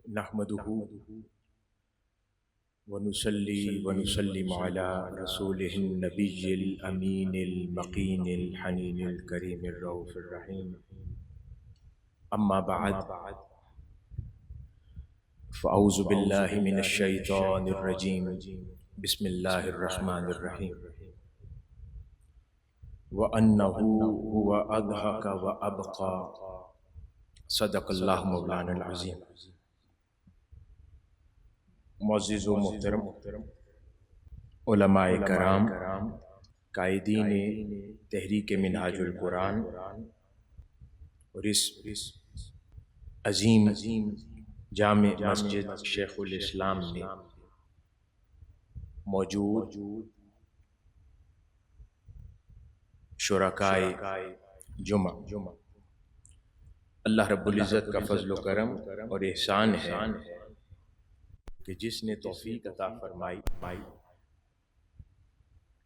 نحمده ونصلي ونسلم على رسوله النبي الأمين المقين الحنين الكريم الرؤوف الرحيم. أما بعد، فأعوذ بالله من الشيطان الرجيم. بسم الله الرحمن الرحيم. وأنه هو أضحك وأبقى. صدق الله مولانا العظيم. معزز و محترم علماء کرام، قائدین تحریک منہاج القرآن اور اس عظیم جامع مسجد شیخ الاسلام میں موجود شرکائے جمعہ، اللہ رب العزت کا فضل و کرم اور احسان ہے کہ جس نے توفیق عطا فرمائی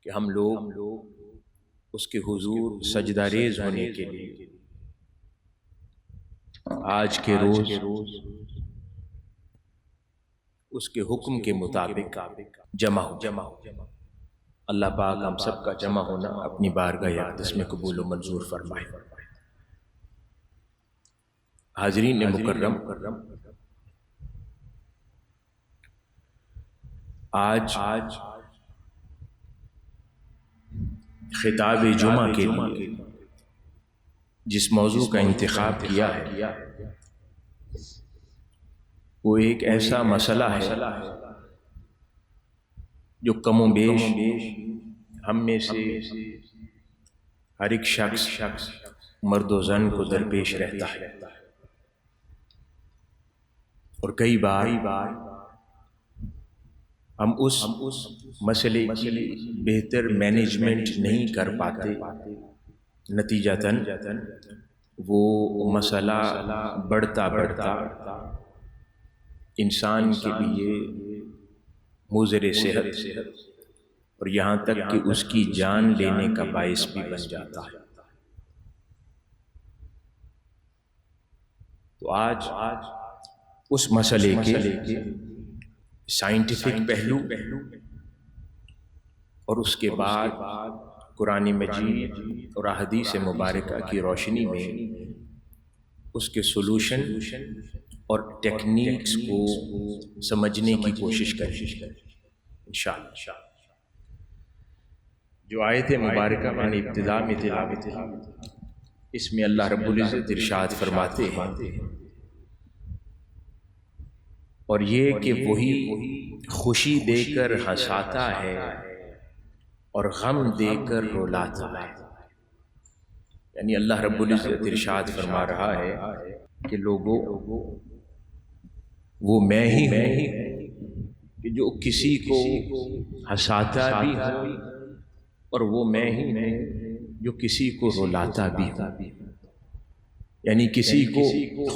کہ ہم لوگ اس کے حضور سجدہ ریز ہونے کے لیے آج کے روز اس کے حکم کے مطابق جمع ہو. اللہ پاک ہم سب کا جمع ہونا اپنی بارگاہ اقدس میں قبول و منظور فرمائے. حاضرین مکرم، آج خطاب جمعہ کے لیے جس موضوع کا انتخاب کیا ہے وہ ایک ایسا مسئلہ ہے جو کم و بیش ہم میں سے ہر ایک شخص مرد و زن کو درپیش رہتا ہے، اور کئی بار ہم اس مسئلے کی بہتر مینجمنٹ نہیں کر پاتے، نتیجتاً وہ مسئلہ بڑھتا انسان کے لیے مضر صحت اور یہاں تک کہ اس کی جان لینے کا باعث بھی بن جاتا ہے. تو آج اس مسئلے کے سائنٹیفک پہلو اور اس کے بعد قرآن مجید اور احادیث مبارکہ کی روشنی میں اس کے سولوشن اور ٹیکنیکس کو سمجھنے کی کوشش کریں انشاءاللہ. جو آیت مبارکہ میں نے ابتدا میں تلاوت کی، اس میں اللہ رب العزت ارشاد فرماتے ہیں، اور یہ کہ وہی خوشی دے کر ہنساتا ہے اور غم دے کر رلاتا ہے. یعنی اللہ رب العزت ارشاد فرما رہا ہے کہ لوگوں، وہ میں ہی ہوں کہ جو کسی کو ہنساتا بھی ہوں، اور وہ میں ہی ہوں جو کسی کو رلاتا بھی ہوں. یعنی کسی کو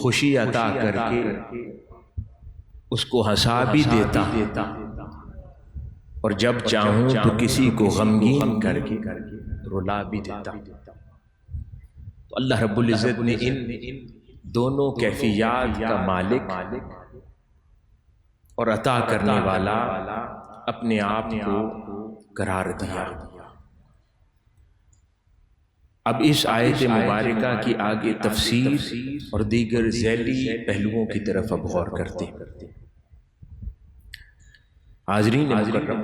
خوشی عطا کر کے اس کو ہنسا بھی دیتا اور جب چاہوں تو کسی کو غمگین کر کے رلا بھی دیتا. تو اللہ رب العزت نے ان دونوں کیفیات کا مالک اور عطا کرنے والا اپنے آپ کو قرار دیا. اب اس آیت مبارکہ کی آگے تفسیر اور دیگر ذیلی پہلوؤں کی طرف اب غور کرتے ہیں. حاضرین مکرم،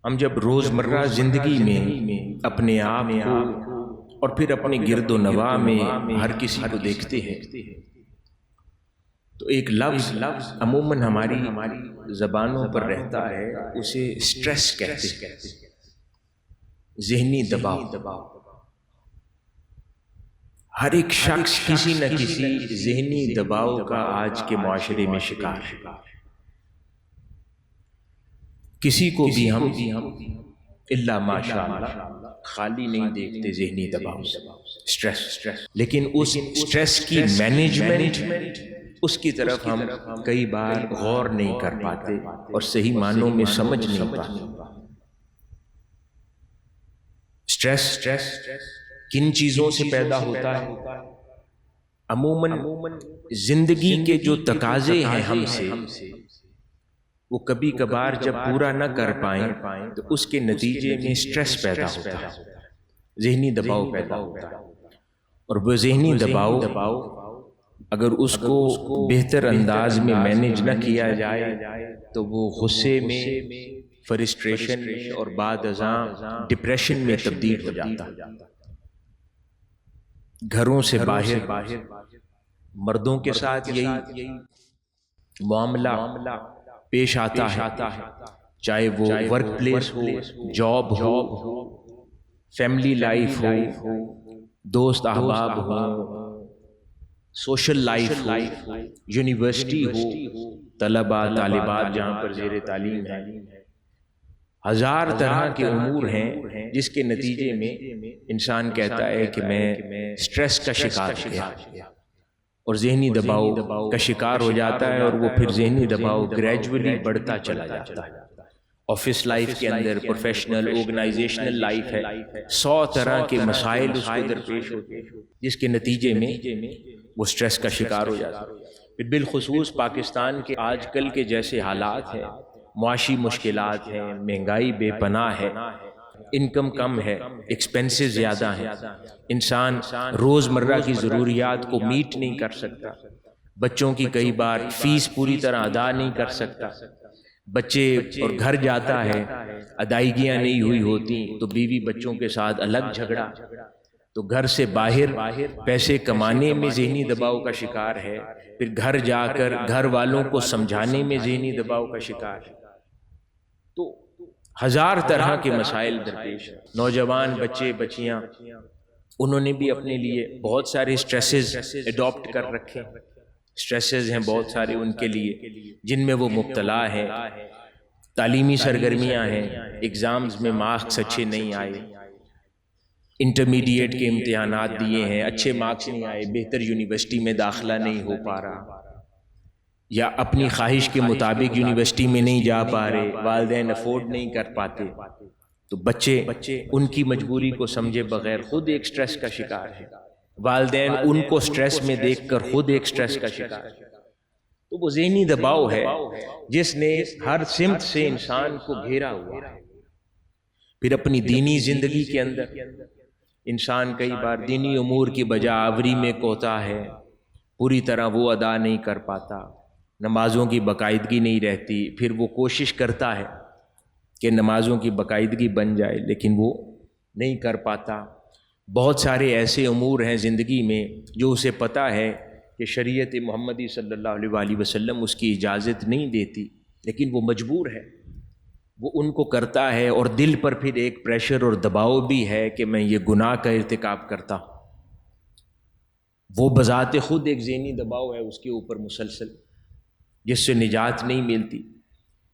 ہم جب روزمرہ زندگی میں اپنے آپ کو اور پھر اپنے گرد و نواح میں ہر کسی کو دیکھتے ہیں تو ایک لفظ عموماً ہماری زبانوں پر رہتا ہے، اسے سٹریس کہتے ہیں، ذہنی دباؤ. ہر ایک شخص کسی نہ کسی ذہنی دباؤ کا آج کے معاشرے میں شکار ہے. کسی کو بھی ہم الا ماشاءاللہ خالی نہیں دیکھتے ذہنی دباؤ سے، سٹریس. لیکن اس سٹریس کی مینجمنٹ، اس کی طرف ہم کئی بار غور نہیں کر پاتے اور صحیح معنوں میں سمجھ نہیں پاتے. سٹریس کن چیزوں سے پیدا ہوتا ہے؟ عموماً زندگی کے جو تقاضے ہیں ہم سے وہ کبھی کبھار جب پورا نہ کر پائیں تو اس کے نتیجے میں سٹریس پیدا ہوتا ہے، ذہنی دباؤ پیدا ہوتا ہے، اور وہ ذہنی دباؤ اگر اس کو بہتر انداز میں مینیج نہ کیا جائے تو وہ غصے میں، فرسٹریشن میں اور بعد ازاں ڈپریشن میں تبدیل ہو جاتا ہے۔ گھروں سے باہر مردوں کے ساتھ یہی معاملہ پیش آتا ہے، چاہے وہ ورک پلیس ہو، جاب ہو، فیملی لائف ہو، دوست احباب ہو، سوشل لائف ہو، یونیورسٹی ہو، طلباء طالبات جہاں پر زیر تعلیم ہے، ہزار طرح کے امور ہیں جس کے نتیجے میں انسان کہتا ہے کہ میں سٹریس کا شکار ہو گیا اور ذہنی دباؤ کا شکار ہو جاتا ہے، اور وہ پھر ذہنی دباؤ گریجولی بڑھتا چلا جاتا ہے۔ آفس لائف کے اندر پروفیشنل آرگنائزیشنل لائف ہے، 100 طرح کے مسائل اس کو درپیش ہوتے ہیں جس کے نتیجے میں وہ سٹریس کا شکار ہو جاتا ہے۔ بالخصوص پاکستان کے آج کل کے جیسے حالات ہیں، معاشی مشکلات ہیں، مہنگائی بے پناہ ہے، انکم کم ہے، ایکسپینسز زیادہ ہیں، انسان روز مرہ کی ضروریات کو میٹ نہیں کر سکتا، بچوں کی کئی بار فیس پوری طرح ادا نہیں کر سکتا، بچے اور گھر جاتا ہے، ادائیگیاں نہیں ہوئی ہوتی تو بیوی بچوں کے ساتھ الگ جھگڑا، تو گھر سے باہر پیسے کمانے میں ذہنی دباؤ کا شکار ہے، پھر گھر جا کر گھر والوں کو سمجھانے میں ذہنی دباؤ کا شکار ہے، تو ہزار طرح کے مسائل درپیش ہیں۔ نوجوان بچے بچیاں انہوں نے بھی اپنے لیے بہت سارے سٹریسز اڈاپٹ کر رکھے، سٹریسز ہیں بہت سارے ان کے لیے جن میں وہ مبتلا ہیں، تعلیمی سرگرمیاں ہیں، ایگزامز میں مارکس اچھے نہیں آئے، انٹرمیڈیٹ کے امتحانات دیے ہیں، اچھے مارکس نہیں آئے، بہتر یونیورسٹی میں داخلہ نہیں ہو پا رہا، یا اپنی خواہش کے مطابق یونیورسٹی میں نہیں جا پا رہے، والدین افورڈ نہیں کر پاتے، تو بچے ان کی مجبوری کو سمجھے بغیر خود ایک سٹریس کا شکار ہے، والدین ان کو سٹریس میں دیکھ کر خود ایک سٹریس کا شکار ہے، تو وہ ذہنی دباؤ ہے جس نے ہر سمت سے انسان کو گھیرا ہوا ہے۔ پھر اپنی دینی زندگی کے اندر انسان کئی بار دینی امور کی بجا آوری میں کوتا ہے، پوری طرح وہ ادا نہیں کر پاتا، نمازوں کی باقاعدگی نہیں رہتی، پھر وہ کوشش کرتا ہے کہ نمازوں کی باقاعدگی بن جائے لیکن وہ نہیں کر پاتا۔ بہت سارے ایسے امور ہیں زندگی میں جو اسے پتہ ہے کہ شریعت محمدی صلی اللہ علیہ وآلہ وسلم اس کی اجازت نہیں دیتی، لیکن وہ مجبور ہے، وہ ان کو کرتا ہے، اور دل پر پھر ایک پریشر اور دباؤ بھی ہے کہ میں یہ گناہ کا ارتکاب کرتا ہوں، وہ بذات خود ایک ذہنی دباؤ ہے اس کے اوپر مسلسل جس سے نجات نہیں ملتی۔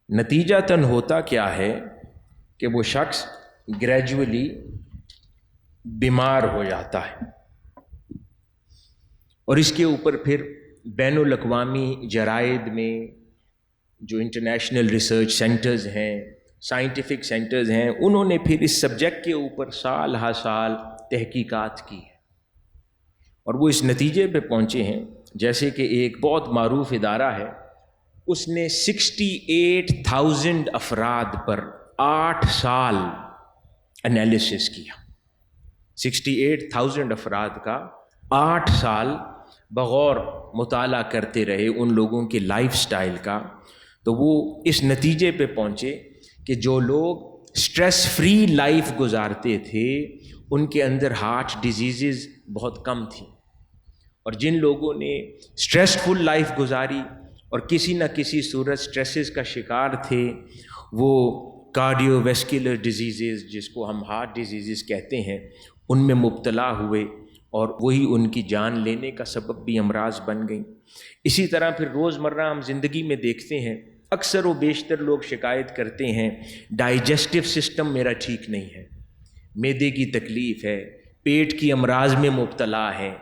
نتیجتاً ہوتا کیا ہے کہ وہ شخص گریجولی بیمار ہو جاتا ہے، اور اس کے اوپر پھر بین الاقوامی جرائد میں جو انٹرنیشنل ریسرچ سینٹرز ہیں، سائنٹیفک سینٹرز ہیں، انہوں نے پھر اس سبجیکٹ کے اوپر سال ہا سال تحقیقات کی ہے، اور وہ اس نتیجے پہ پہنچے ہیں، جیسے کہ ایک بہت معروف ادارہ ہے، اس نے 68,000 افراد پر 8 سال انالیسس کیا، 68,000 افراد کا 8 سال بغور مطالعہ کرتے رہے ان لوگوں کے لائف سٹائل کا، تو وہ اس نتیجے پہ پہنچے کہ جو لوگ سٹریس فری لائف گزارتے تھے ان کے اندر ہارٹ ڈیزیزز بہت کم تھیں، اور جن لوگوں نے سٹریس فل لائف گزاری اور کسی نہ کسی صورت سٹریسز کا شکار تھے، وہ کارڈیو ویسکولر ڈیزیزز جس کو ہم ہارٹ ڈیزیزز کہتے ہیں ان میں مبتلا ہوئے، اور وہی ان کی جان لینے کا سبب بھی امراض بن گئیں۔ اسی طرح پھر روزمرہ ہم زندگی میں دیکھتے ہیں، اکثر و بیشتر لوگ شکایت کرتے ہیں ڈائجسٹو سسٹم میرا ٹھیک نہیں ہے، معدے کی تکلیف ہے، پیٹ کی امراض میں مبتلا ہے،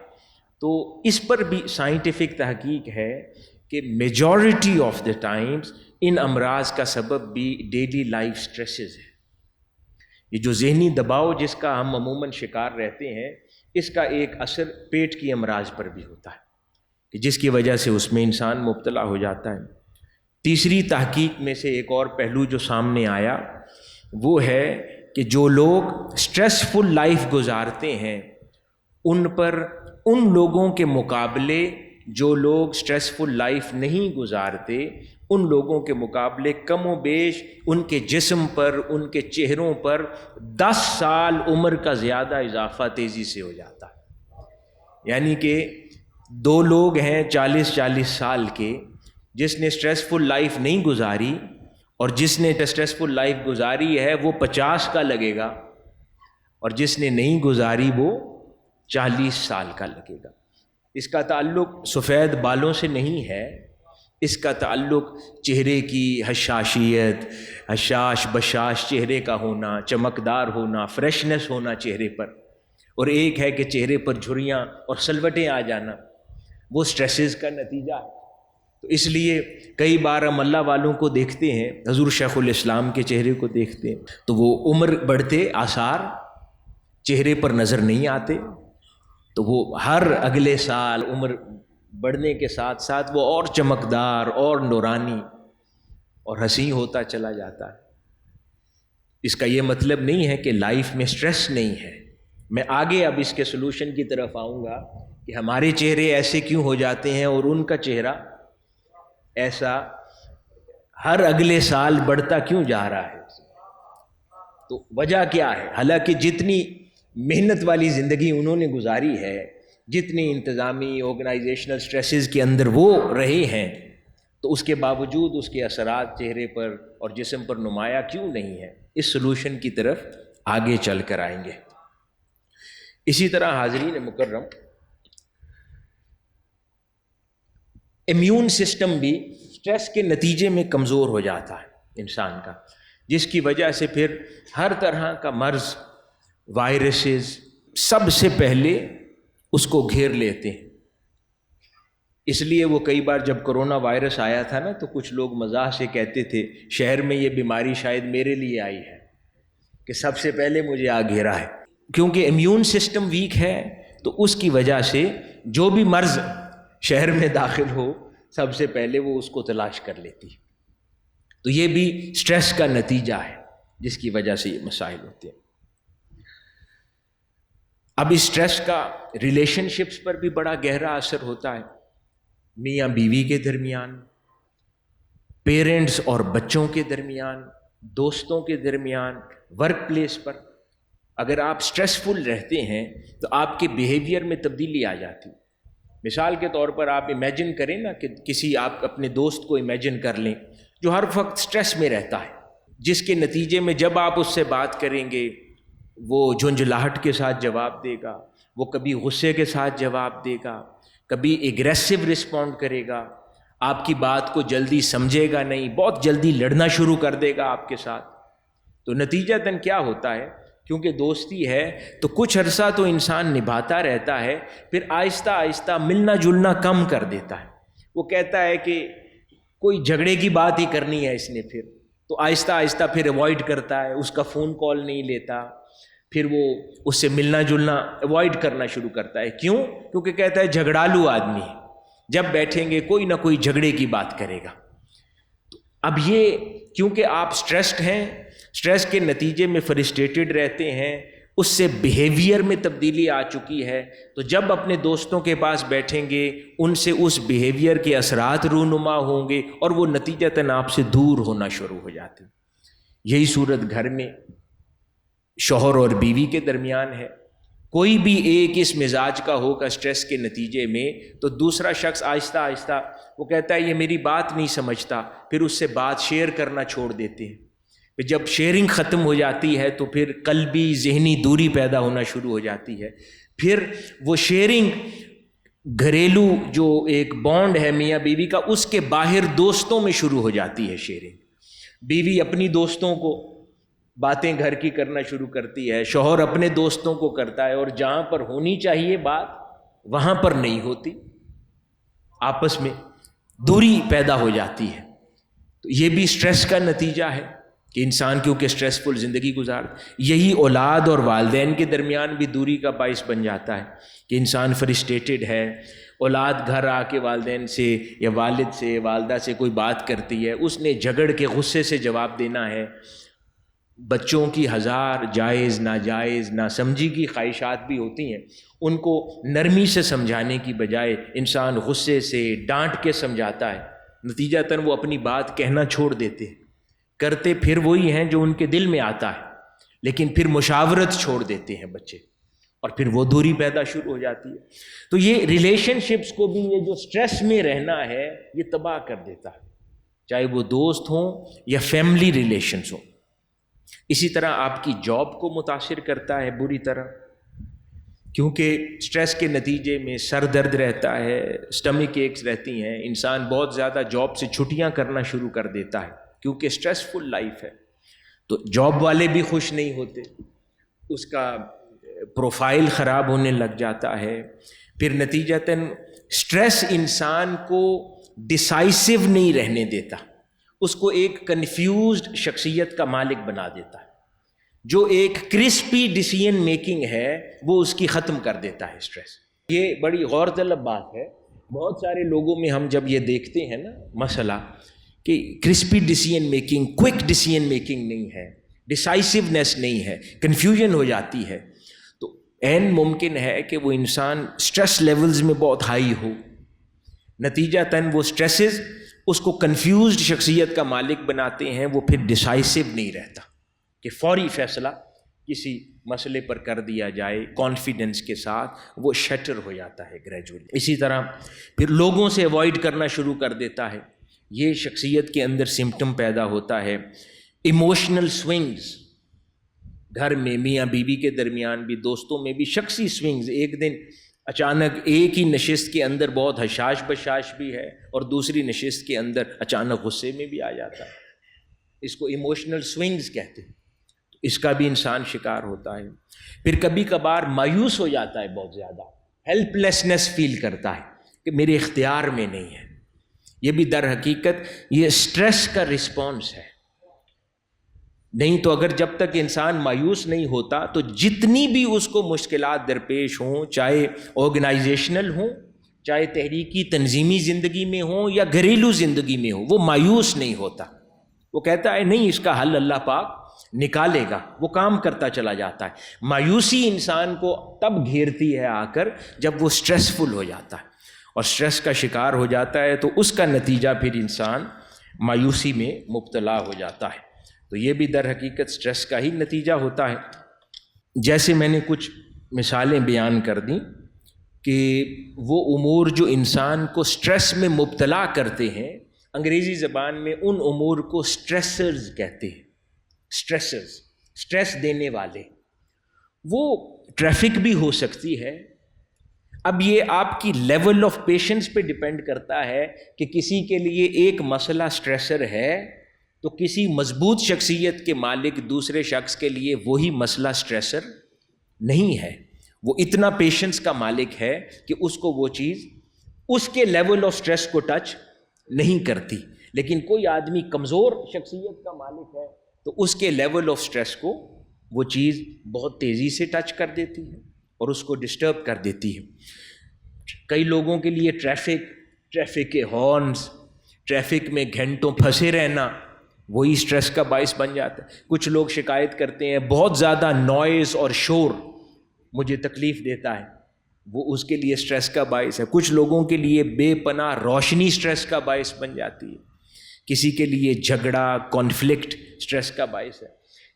تو اس پر بھی سائنٹیفک تحقیق ہے کہ majority of the times in امراض کا سبب بھی ڈیلی لائف سٹریسز ہے، یہ جو ذہنی دباؤ جس کا ہم عموماً شکار رہتے ہیں، اس کا ایک اثر پیٹ کی امراض پر بھی ہوتا ہے کہ جس کی وجہ سے اس میں انسان مبتلا ہو جاتا ہے۔ تیسری تحقیق میں سے ایک اور پہلو جو سامنے آیا وہ ہے کہ جو لوگ سٹریسفل لائف گزارتے ہیں ان پر ان لوگوں کے مقابلے جو لوگ سٹریسفل لائف نہیں گزارتے ان لوگوں کے مقابلے کم و بیش ان کے جسم پر، ان کے چہروں پر 10 سال عمر کا زیادہ اضافہ تیزی سے ہو جاتا ہے۔ یعنی کہ 2 لوگ ہیں 40 سال کے، جس نے سٹریسفل لائف نہیں گزاری اور جس نے سٹریسفل لائف گزاری ہے وہ 50 کا لگے گا، اور جس نے نہیں گزاری وہ 40 سال کا لگے گا۔ اس کا تعلق سفید بالوں سے نہیں ہے، اس کا تعلق چہرے کی حشاشیت، حشاش بشاش چہرے کا ہونا، چمکدار ہونا، فریشنس ہونا چہرے پر، اور ایک ہے کہ چہرے پر جھریاں اور سلوٹیں آ جانا، وہ سٹریسز کا نتیجہ ہے۔ تو اس لیے کئی بار ہم اللہ والوں کو دیکھتے ہیں، حضور شیخ الاسلام کے چہرے کو دیکھتے ہیں تو وہ عمر بڑھتے آثار چہرے پر نظر نہیں آتے، تو وہ ہر اگلے سال عمر بڑھنے کے ساتھ ساتھ وہ اور چمکدار اور نورانی اور حسین ہوتا چلا جاتا ہے۔ اس کا یہ مطلب نہیں ہے کہ لائف میں سٹریس نہیں ہے۔ میں آگے اب اس کے سلوشن کی طرف آؤں گا کہ ہمارے چہرے ایسے کیوں ہو جاتے ہیں اور ان کا چہرہ ایسا ہر اگلے سال بڑھتا کیوں جا رہا ہے، تو وجہ کیا ہے؟ حالانکہ جتنی محنت والی زندگی انہوں نے گزاری ہے، جتنی انتظامی آرگنائزیشنل سٹریسز کے اندر وہ رہے ہیں، تو اس کے باوجود اس کے اثرات چہرے پر اور جسم پر نمایاں کیوں نہیں ہے؟ اس سلوشن کی طرف آگے چل کر آئیں گے۔ اسی طرح حاضرین مکرم، امیون سسٹم بھی سٹریس کے نتیجے میں کمزور ہو جاتا ہے انسان کا، جس کی وجہ سے پھر ہر طرح کا مرض، وائرسز سب سے پہلے اس کو گھیر لیتے ہیں۔ اس لیے وہ کئی بار جب کرونا وائرس آیا تھا نا تو کچھ لوگ مزاح سے کہتے تھے شہر میں یہ بیماری شاید میرے لیے آئی ہے کہ سب سے پہلے مجھے آ گھیرا ہے، کیونکہ امیون سسٹم ویک ہے، تو اس کی وجہ سے جو بھی مرض شہر میں داخل ہو سب سے پہلے وہ اس کو تلاش کر لیتی ہے۔ تو یہ بھی سٹریس کا نتیجہ ہے جس کی وجہ سے یہ مسائل ہوتے ہیں۔ اب اس سٹریس کا ریلیشن شپس پر بھی بڑا گہرا اثر ہوتا ہے، میاں بیوی کے درمیان، پیرنٹس اور بچوں کے درمیان، دوستوں کے درمیان، ورک پلیس پر۔ اگر آپ سٹریسفل رہتے ہیں تو آپ کے بیہیویئر میں تبدیلی آ جاتی۔ مثال کے طور پر آپ امیجن کریں نا کہ آپ اپنے دوست کو امیجن کر لیں جو ہر وقت سٹریس میں رہتا ہے، جس کے نتیجے میں جب آپ اس سے بات کریں گے وہ جھنجھلاہٹ کے ساتھ جواب دے گا، وہ کبھی غصے کے ساتھ جواب دے گا، کبھی ایگریسو رسپونڈ کرے گا، آپ کی بات کو جلدی سمجھے گا نہیں، بہت جلدی لڑنا شروع کر دے گا آپ کے ساتھ۔ تو نتیجتاً کیا ہوتا ہے؟ کیونکہ دوستی ہے تو کچھ عرصہ تو انسان نبھاتا رہتا ہے، پھر آہستہ آہستہ ملنا جلنا کم کر دیتا ہے۔ وہ کہتا ہے کہ کوئی جھگڑے کی بات ہی کرنی ہے اس نے، پھر تو آہستہ آہستہ پھر ایوائڈ کرتا ہے، اس کا فون کال نہیں لیتا، پھر وہ اس سے ملنا جلنا ایوائڈ کرنا شروع کرتا ہے۔ کیوں؟ کیونکہ کہتا ہے جھگڑالو آدمی ہے، جب بیٹھیں گے کوئی نہ کوئی جھگڑے کی بات کرے گا۔ تو اب یہ کیونکہ آپ سٹریسڈ ہیں، سٹریس کے نتیجے میں فرسٹریٹڈ رہتے ہیں، اس سے بیہیویئر میں تبدیلی آ چکی ہے، تو جب اپنے دوستوں کے پاس بیٹھیں گے ان سے اس بیہیویئر کے اثرات رونما ہوں گے اور وہ نتیجتاً آپ سے دور ہونا شروع ہو جاتے ہیں۔ یہی صورت گھر میں شوہر اور بیوی کے درمیان ہے۔ کوئی بھی ایک اس مزاج کا ہوگا سٹریس کے نتیجے میں تو دوسرا شخص آہستہ آہستہ وہ کہتا ہے یہ میری بات نہیں سمجھتا، پھر اس سے بات شیئر کرنا چھوڑ دیتے ہیں۔ پھر جب شیئرنگ ختم ہو جاتی ہے تو پھر قلبی ذہنی دوری پیدا ہونا شروع ہو جاتی ہے۔ پھر وہ شیئرنگ گھریلو جو ایک بانڈ ہے میاں بیوی کا، اس کے باہر دوستوں میں شروع ہو جاتی ہے شیئرنگ۔ بیوی اپنی دوستوں کو باتیں گھر کی کرنا شروع کرتی ہے، شوہر اپنے دوستوں کو کرتا ہے، اور جہاں پر ہونی چاہیے بات وہاں پر نہیں ہوتی، آپس میں دوری پیدا ہو جاتی ہے۔ تو یہ بھی سٹریس کا نتیجہ ہے۔ کہ انسان کیونکہ سٹریسفل زندگی گزار، یہی اولاد اور والدین کے درمیان بھی دوری کا باعث بن جاتا ہے کہ انسان فرسٹریٹڈ ہے، اولاد گھر آ کے والدین سے یا والد سے والدہ سے کوئی بات کرتی ہے، اس نے جھگڑ کے غصے سے جواب دینا ہے۔ بچوں کی ہزار جائز ناجائز ناسمجھی کی خواہشات بھی ہوتی ہیں، ان کو نرمی سے سمجھانے کی بجائے انسان غصے سے ڈانٹ کے سمجھاتا ہے، نتیجتاً وہ اپنی بات کہنا چھوڑ دیتے ہیں، کرتے پھر وہی ہیں جو ان کے دل میں آتا ہے، لیکن پھر مشاورت چھوڑ دیتے ہیں بچے، اور پھر وہ دوری پیدا شروع ہو جاتی ہے۔ تو یہ ریلیشن شپس کو بھی یہ جو سٹریس میں رہنا ہے یہ تباہ کر دیتا ہے، چاہے وہ دوست ہوں یا فیملی ریلیشنز ہوں۔ اسی طرح آپ کی جاب کو متاثر کرتا ہے بری طرح، کیونکہ سٹریس کے نتیجے میں سر درد رہتا ہے، سٹمک ایکس رہتی ہیں، انسان بہت زیادہ جاب سے چھٹیاں کرنا شروع کر دیتا ہے کیونکہ سٹریسفل لائف ہے۔ تو جاب والے بھی خوش نہیں ہوتے، اس کا پروفائل خراب ہونے لگ جاتا ہے، پھر نتیجتاً سٹریس انسان کو ڈیسائسو نہیں رہنے دیتا، اس کو ایک کنفیوزڈ شخصیت کا مالک بنا دیتا ہے۔ جو ایک کرسپی ڈیسیژن میکنگ ہے وہ اس کی ختم کر دیتا ہے سٹریس۔ یہ بڑی غور طلب بات ہے، بہت سارے لوگوں میں ہم جب یہ دیکھتے ہیں نا مسئلہ کہ crispy decision making, quick decision making نہیں ہے، ڈیسائسونیس نہیں ہے، کنفیوژن ہو جاتی ہے، تو عین ممکن ہے کہ وہ انسان سٹریس لیولز میں بہت ہائی ہو، نتیجتاً وہ سٹریسز اس کو کنفیوزڈ شخصیت کا مالک بناتے ہیں، وہ پھر ڈیسائسو نہیں رہتا کہ فوری فیصلہ کسی مسئلے پر کر دیا جائے کانفیڈنس کے ساتھ، وہ شٹر ہو جاتا ہے گریجولی۔ اسی طرح پھر لوگوں سے اوائڈ کرنا شروع کر دیتا ہے، یہ شخصیت کے اندر سمپٹم پیدا ہوتا ہے۔ ایموشنل سوئنگز، گھر میں میاں بیوی کے درمیان بھی، دوستوں میں بھی شخصی سوئنگز، ایک دن اچانک ایک ہی نشست کے اندر بہت حشاش بشاش بھی ہے اور دوسری نشست کے اندر اچانک غصے میں بھی آ جاتا ہے، اس کو ایموشنل سوئنگز کہتے ہیں، اس کا بھی انسان شکار ہوتا ہے۔ پھر کبھی کبھار مایوس ہو جاتا ہے، بہت زیادہ ہیلپ لیسنس فیل کرتا ہے کہ میرے اختیار میں نہیں ہے، یہ بھی در حقیقت یہ سٹریس کا رسپانس ہے۔ نہیں تو اگر جب تک انسان مایوس نہیں ہوتا تو جتنی بھی اس کو مشکلات درپیش ہوں، چاہے آرگنائزیشنل ہوں، چاہے تحریکی تنظیمی زندگی میں ہوں یا گھریلو زندگی میں ہوں، وہ مایوس نہیں ہوتا، وہ کہتا ہے نہیں اس کا حل اللہ پاک نکالے گا، وہ کام کرتا چلا جاتا ہے۔ مایوسی انسان کو تب گھیرتی ہے آ کر جب وہ سٹریسفل ہو جاتا ہے اور سٹریس کا شکار ہو جاتا ہے، تو اس کا نتیجہ پھر انسان مایوسی میں مبتلا ہو جاتا ہے۔ تو یہ بھی در حقیقت سٹریس کا ہی نتیجہ ہوتا ہے۔ جیسے میں نے کچھ مثالیں بیان کر دیں کہ وہ امور جو انسان کو سٹریس میں مبتلا کرتے ہیں، انگریزی زبان میں ان امور کو سٹریسرز کہتے ہیں، سٹریسرز، سٹریس دینے والے۔ وہ ٹریفک بھی ہو سکتی ہے، اب یہ آپ کی لیول آف پیشنس پہ ڈیپینڈ کرتا ہے کہ کسی کے لیے ایک مسئلہ سٹریسر ہے تو کسی مضبوط شخصیت کے مالک دوسرے شخص کے لیے وہی مسئلہ سٹریسر نہیں ہے، وہ اتنا پیشنس کا مالک ہے کہ اس کو وہ چیز اس کے لیول آف سٹریس کو ٹچ نہیں کرتی، لیکن کوئی آدمی کمزور شخصیت کا مالک ہے تو اس کے لیول آف سٹریس کو وہ چیز بہت تیزی سے ٹچ کر دیتی ہے اور اس کو ڈسٹرب کر دیتی ہے۔ کئی لوگوں کے لیے ٹریفک کے ہارنز، ٹریفک میں گھنٹوں پھنسے رہنا وہی سٹریس کا باعث بن جاتا ہے۔ کچھ لوگ شکایت کرتے ہیں بہت زیادہ نوائز اور شور مجھے تکلیف دیتا ہے، وہ اس کے لیے سٹریس کا باعث ہے۔ کچھ لوگوں کے لیے بے پناہ روشنی سٹریس کا باعث بن جاتی ہے، کسی کے لیے جھگڑا، کانفلکٹ سٹریس کا باعث ہے۔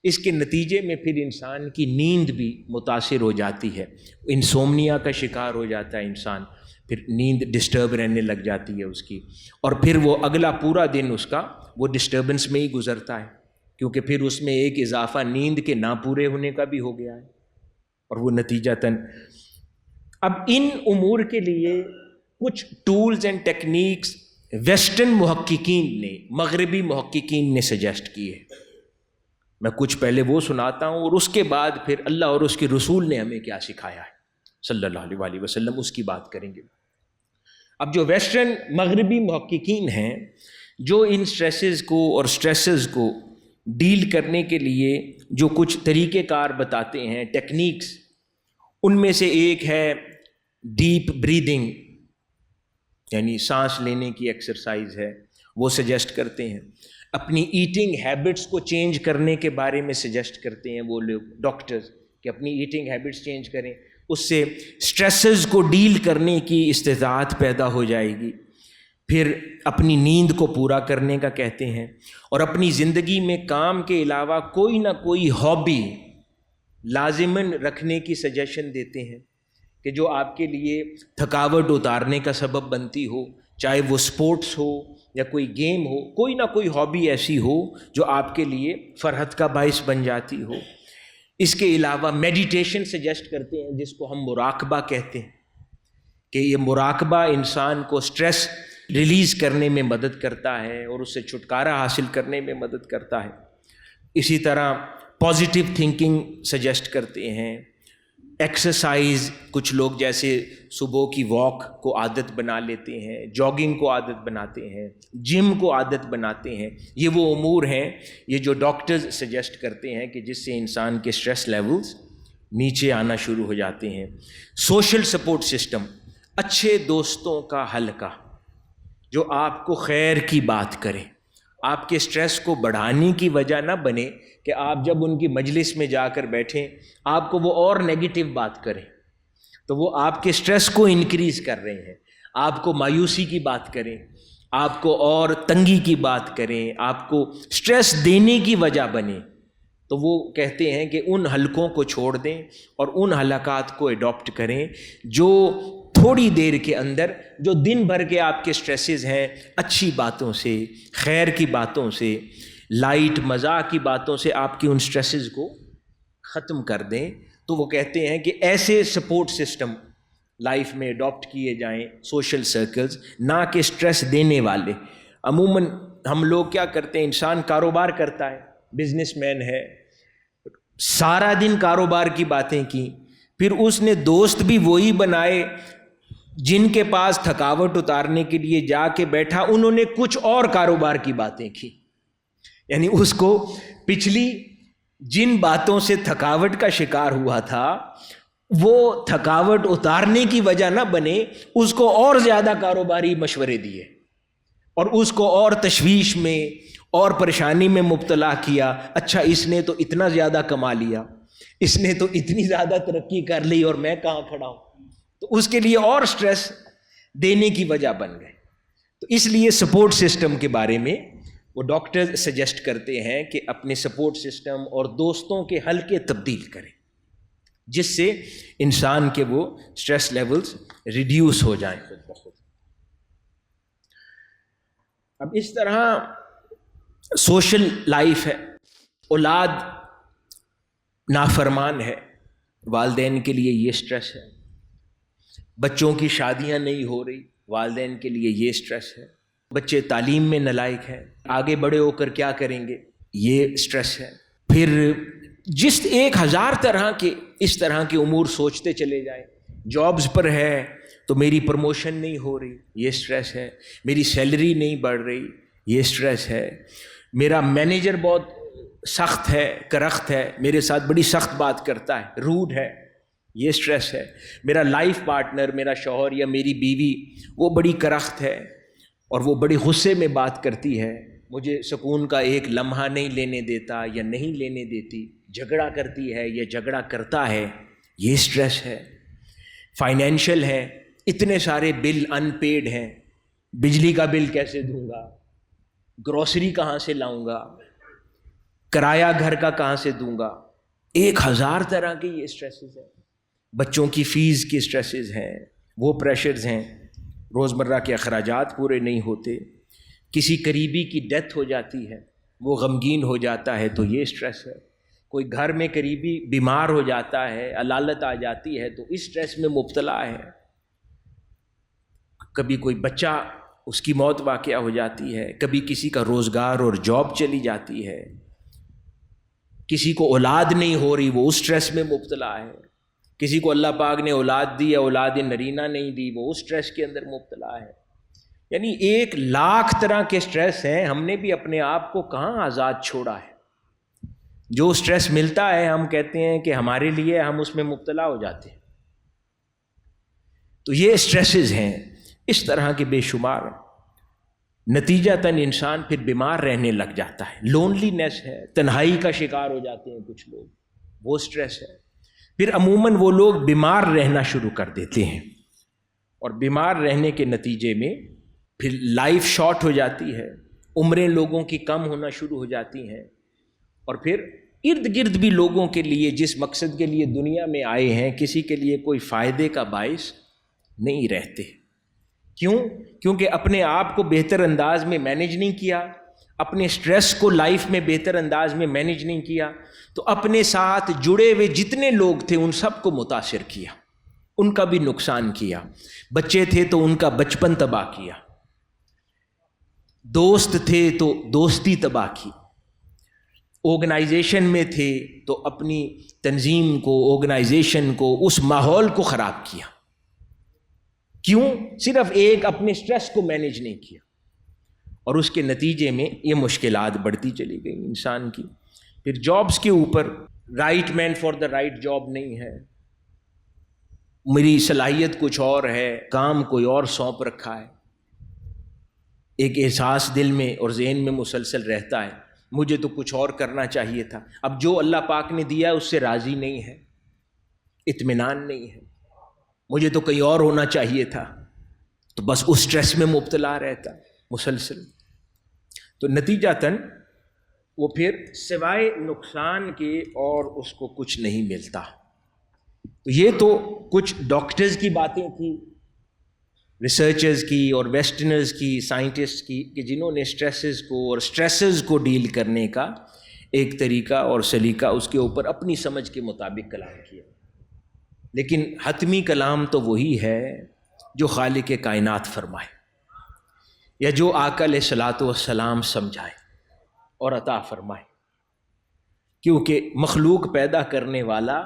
اس کے نتیجے میں پھر انسان کی نیند بھی متاثر ہو جاتی ہے، انسومنیا کا شکار ہو جاتا ہے انسان، پھر نیند ڈسٹرب رہنے لگ جاتی ہے اس کی، اور پھر وہ اگلا پورا دن اس کا وہ ڈسٹربنس میں ہی گزرتا ہے، کیونکہ پھر اس میں ایک اضافہ نیند کے نہ پورے ہونے کا بھی ہو گیا ہے، اور وہ نتیجتاً اب ان امور کے لیے کچھ ٹولز اینڈ ٹیکنیکس ویسٹرن محققین نے، مغربی محققین نے سجیسٹ کیے۔ میں کچھ پہلے وہ سناتا ہوں اور اس کے بعد پھر اللہ اور اس کے رسول نے ہمیں کیا سکھایا ہے صلی اللہ علیہ وسلم، اس کی بات کریں گے۔ اب جو ویسٹرن مغربی محققین ہیں جو ان سٹریسز کو اور سٹریسز کو ڈیل کرنے کے لیے جو کچھ طریقہ کار بتاتے ہیں، ٹیکنیکس، ان میں سے ایک ہے ڈیپ بریدنگ، یعنی سانس لینے کی ایکسرسائز ہے، وہ سجیسٹ کرتے ہیں۔ اپنی ایٹنگ ہیبٹس کو چینج کرنے کے بارے میں سجیسٹ کرتے ہیں وہ لوگ ڈاکٹرز، کہ اپنی ایٹنگ ہیبٹس چینج کریں، اس سے سٹریسز کو ڈیل کرنے کی استطاعت پیدا ہو جائے گی۔ پھر اپنی نیند کو پورا کرنے کا کہتے ہیں، اور اپنی زندگی میں کام کے علاوہ کوئی نہ کوئی ہابی لازماً رکھنے کی سجیشن دیتے ہیں، کہ جو آپ کے لیے تھکاوٹ اتارنے کا سبب بنتی ہو، چاہے وہ سپورٹس ہو یا کوئی گیم ہو، کوئی نہ کوئی ہابی ایسی ہو جو آپ کے لیے فرحت کا باعث بن جاتی ہو۔ اس کے علاوہ میڈیٹیشن سجیسٹ کرتے ہیں، جس کو ہم مراقبہ کہتے ہیں، کہ یہ مراقبہ انسان کو سٹریس ریلیز کرنے میں مدد کرتا ہے اور اس سے چھٹکارا حاصل کرنے میں مدد کرتا ہے۔ اسی طرح پازیٹیو تھنکنگ سجیسٹ کرتے ہیں۔ ایکسرسائز، کچھ لوگ جیسے صبح کی واک کو عادت بنا لیتے ہیں، جاگنگ کو عادت بناتے ہیں، جم کو عادت بناتے ہیں۔ یہ وہ امور ہیں یہ جو ڈاکٹرز سجیسٹ کرتے ہیں کہ جس سے انسان کے سٹریس لیولز نیچے آنا شروع ہو جاتے ہیں۔ سوشل سپورٹ سسٹم، اچھے دوستوں کا حلقہ جو آپ کو خیر کی بات کریں، آپ کے سٹریس کو بڑھانے کی وجہ نہ بنے کہ آپ جب ان کی مجلس میں جا کر بیٹھیں آپ کو وہ اور نیگیٹو بات کریں، تو وہ آپ کے سٹریس کو انکریز کر رہے ہیں۔ آپ کو مایوسی کی بات کریں، آپ کو اور تنگی کی بات کریں، آپ کو سٹریس دینے کی وجہ بنے، تو وہ کہتے ہیں کہ ان حلقوں کو چھوڑ دیں اور ان حلقات کو اڈاپٹ کریں جو تھوڑی دیر کے اندر، جو دن بھر کے آپ کے سٹریسز ہیں، اچھی باتوں سے، خیر کی باتوں سے، لائٹ مزاح کی باتوں سے آپ کی ان سٹریسز کو ختم کر دیں۔ تو وہ کہتے ہیں کہ ایسے سپورٹ سسٹم لائف میں اڈاپٹ کیے جائیں، سوشل سرکلز، نہ کہ سٹریس دینے والے۔ عموماً ہم لوگ کیا کرتے ہیں، انسان کاروبار کرتا ہے، بزنس مین ہے، سارا دن کاروبار کی باتیں کی، پھر اس نے دوست بھی وہی بنائے جن کے پاس تھکاوٹ اتارنے کے لیے جا کے بیٹھا انہوں نے کچھ اور کاروبار کی باتیں کی، یعنی اس کو پچھلی جن باتوں سے تھکاوٹ کا شکار ہوا تھا وہ تھکاوٹ اتارنے کی وجہ نہ بنے، اس کو اور زیادہ کاروباری مشورے دیے اور اس کو اور تشویش میں اور پریشانی میں مبتلا کیا۔ اچھا اس نے تو اتنا زیادہ کما لیا، اس نے تو اتنی زیادہ ترقی کر لی اور میں کہاں کھڑا ہوں، تو اس کے لیے اور سٹریس دینے کی وجہ بن گئے۔ تو اس لیے سپورٹ سسٹم کے بارے میں وہ ڈاکٹر سجیسٹ کرتے ہیں کہ اپنے سپورٹ سسٹم اور دوستوں کے حلقے تبدیل کریں، جس سے انسان کے وہ سٹریس لیولز ریڈیوس ہو جائیں خود بخود۔ اب اس طرح سوشل لائف ہے، اولاد نافرمان ہے، والدین کے لیے یہ سٹریس ہے، بچوں کی شادیاں نہیں ہو رہی، والدین کے لیے یہ سٹریس ہے، بچے تعلیم میں نالائق ہیں، آگے بڑے ہو کر کیا کریں گے، یہ سٹریس ہے۔ پھر جس 1000 طرح کے اس طرح کے امور سوچتے چلے جائیں، جابز پر ہے تو میری پروموشن نہیں ہو رہی، یہ سٹریس ہے، میری سیلری نہیں بڑھ رہی، یہ سٹریس ہے، میرا مینیجر بہت سخت ہے، کرخت ہے، میرے ساتھ بڑی سخت بات کرتا ہے، روڈ ہے، یہ سٹریس ہے، میرا لائف پارٹنر، میرا شوہر یا میری بیوی وہ بڑی کرخت ہے اور وہ بڑی غصے میں بات کرتی ہے، مجھے سکون کا ایک لمحہ نہیں لینے دیتا یا نہیں لینے دیتی، جھگڑا کرتی ہے یا جھگڑا کرتا ہے، یہ سٹریس ہے۔ فائنینشل ہے، اتنے سارے بل ان پیڈ ہیں، بجلی کا بل کیسے دوں گا، گروسری کہاں سے لاؤں گا، کرایہ گھر کا کہاں سے دوں گا، 1000 طرح کے یہ سٹریسز ہیں۔ بچوں کی فیس کی سٹریسز ہیں، وہ پریشرز ہیں، روزمرہ کے اخراجات پورے نہیں ہوتے، کسی قریبی کی ڈیتھ ہو جاتی ہے وہ غمگین ہو جاتا ہے تو یہ سٹریس ہے، کوئی گھر میں قریبی بیمار ہو جاتا ہے، علالت آ جاتی ہے تو اس سٹریس میں مبتلا ہے، کبھی کوئی بچہ اس کی موت واقعہ ہو جاتی ہے، کبھی کسی کا روزگار اور جاب چلی جاتی ہے، کسی کو اولاد نہیں ہو رہی وہ اس سٹریس میں مبتلا ہے، کسی کو اللہ پاک نے اولاد دی ہے، اولاد نرینہ نہیں دی، وہ اس سٹریس کے اندر مبتلا ہے۔ یعنی 1,00,000 طرح کے سٹریس ہیں، ہم نے بھی اپنے آپ کو کہاں آزاد چھوڑا ہے۔ جو سٹریس ملتا ہے ہم کہتے ہیں کہ ہمارے لیے، ہم اس میں مبتلا ہو جاتے ہیں۔ تو یہ سٹریسز ہیں، اس طرح کے بے شمار ہیں۔ نتیجتاً انسان پھر بیمار رہنے لگ جاتا ہے، لونلی نیس ہے، تنہائی کا شکار ہو جاتے ہیں کچھ لوگ، وہ سٹریس ہے۔ پھر عموماً وہ لوگ بیمار رہنا شروع کر دیتے ہیں، اور بیمار رہنے کے نتیجے میں پھر لائف شارٹ ہو جاتی ہے، عمریں لوگوں کی کم ہونا شروع ہو جاتی ہیں، اور پھر ارد گرد بھی لوگوں کے لیے جس مقصد کے لیے دنیا میں آئے ہیں کسی کے لیے کوئی فائدے کا باعث نہیں رہتے۔ کیوں؟ کیونکہ اپنے آپ کو بہتر انداز میں مینیج نہیں کیا، اپنے سٹریس کو لائف میں بہتر انداز میں مینیج نہیں کیا، تو اپنے ساتھ جڑے ہوئے جتنے لوگ تھے ان سب کو متاثر کیا، ان کا بھی نقصان کیا۔ بچے تھے تو ان کا بچپن تباہ کیا، دوست تھے تو دوستی تباہ کی، آرگنائزیشن میں تھے تو اپنی تنظیم کو، آرگنائزیشن کو، اس ماحول کو خراب کیا۔ کیوں؟ صرف ایک اپنے سٹریس کو مینیج نہیں کیا، اور اس کے نتیجے میں یہ مشکلات بڑھتی چلی گئی انسان کی۔ پھر جابس کے اوپر right man for the right job نہیں ہے، میری صلاحیت کچھ اور ہے، کام کوئی اور سونپ رکھا ہے، ایک احساس دل میں اور ذہن میں مسلسل رہتا ہے مجھے تو کچھ اور کرنا چاہیے تھا، اب جو اللہ پاک نے دیا ہے اس سے راضی نہیں ہے، اطمینان نہیں ہے، مجھے تو کہیں اور ہونا چاہیے تھا، تو بس اس سٹریس میں مبتلا رہتا مسلسل۔ تو نتیجتاً وہ پھر سوائے نقصان کے اور اس کو کچھ نہیں ملتا۔ تو یہ تو کچھ ڈاکٹرز کی باتیں تھیں، ریسرچرز کی اور ویسٹرنرز کی، سائنٹسٹ کی، کہ جنہوں نے سٹریسز کو اور سٹریسز کو ڈیل کرنے کا ایک طریقہ اور سلیقہ اس کے اوپر اپنی سمجھ کے مطابق کلام کیا۔ لیکن حتمی کلام تو وہی ہے جو خالق کائنات فرمائے، یا جو آقا علیہ الصلوۃ والسلام سمجھائے اور عطا فرمائے، کیونکہ مخلوق پیدا کرنے والا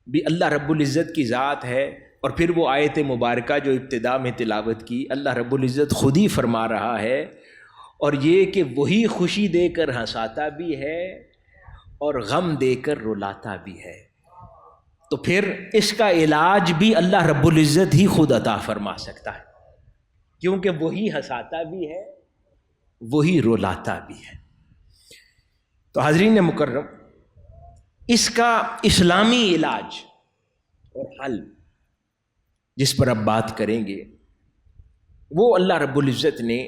بھی اللہ رب العزت کی ذات ہے۔ اور پھر وہ آیت مبارکہ جو ابتدا میں تلاوت کی، اللہ رب العزت خود ہی فرما رہا ہے، اور یہ کہ وہی خوشی دے کر ہنساتا بھی ہے اور غم دے کر رلاتا بھی ہے، تو پھر اس کا علاج بھی اللہ رب العزت ہی خود عطا فرما سکتا ہے، کیونکہ وہی ہنساتا بھی ہے وہی رلاتا بھی ہے۔ تو حاضرین مکرم، اس کا اسلامی علاج اور حل جس پر اب بات کریں گے، وہ اللہ رب العزت نے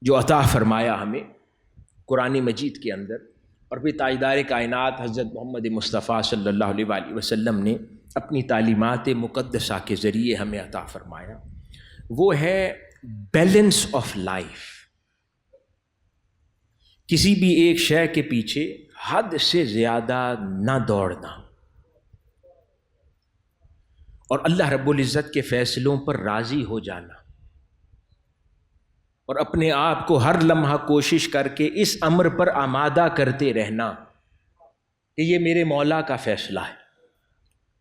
جو عطا فرمایا ہمیں قرآن مجید کے اندر، اور پھر تاجدار کائنات حضرت محمد مصطفیٰ صلی اللہ علیہ وآلہ وسلم نے اپنی تعلیمات مقدسہ کے ذریعے ہمیں عطا فرمایا، وہ ہے بیلنس آف لائف۔ کسی بھی ایک شے کے پیچھے حد سے زیادہ نہ دوڑنا، اور اللہ رب العزت کے فیصلوں پر راضی ہو جانا، اور اپنے آپ کو ہر لمحہ کوشش کر کے اس امر پر آمادہ کرتے رہنا کہ یہ میرے مولا کا فیصلہ ہے،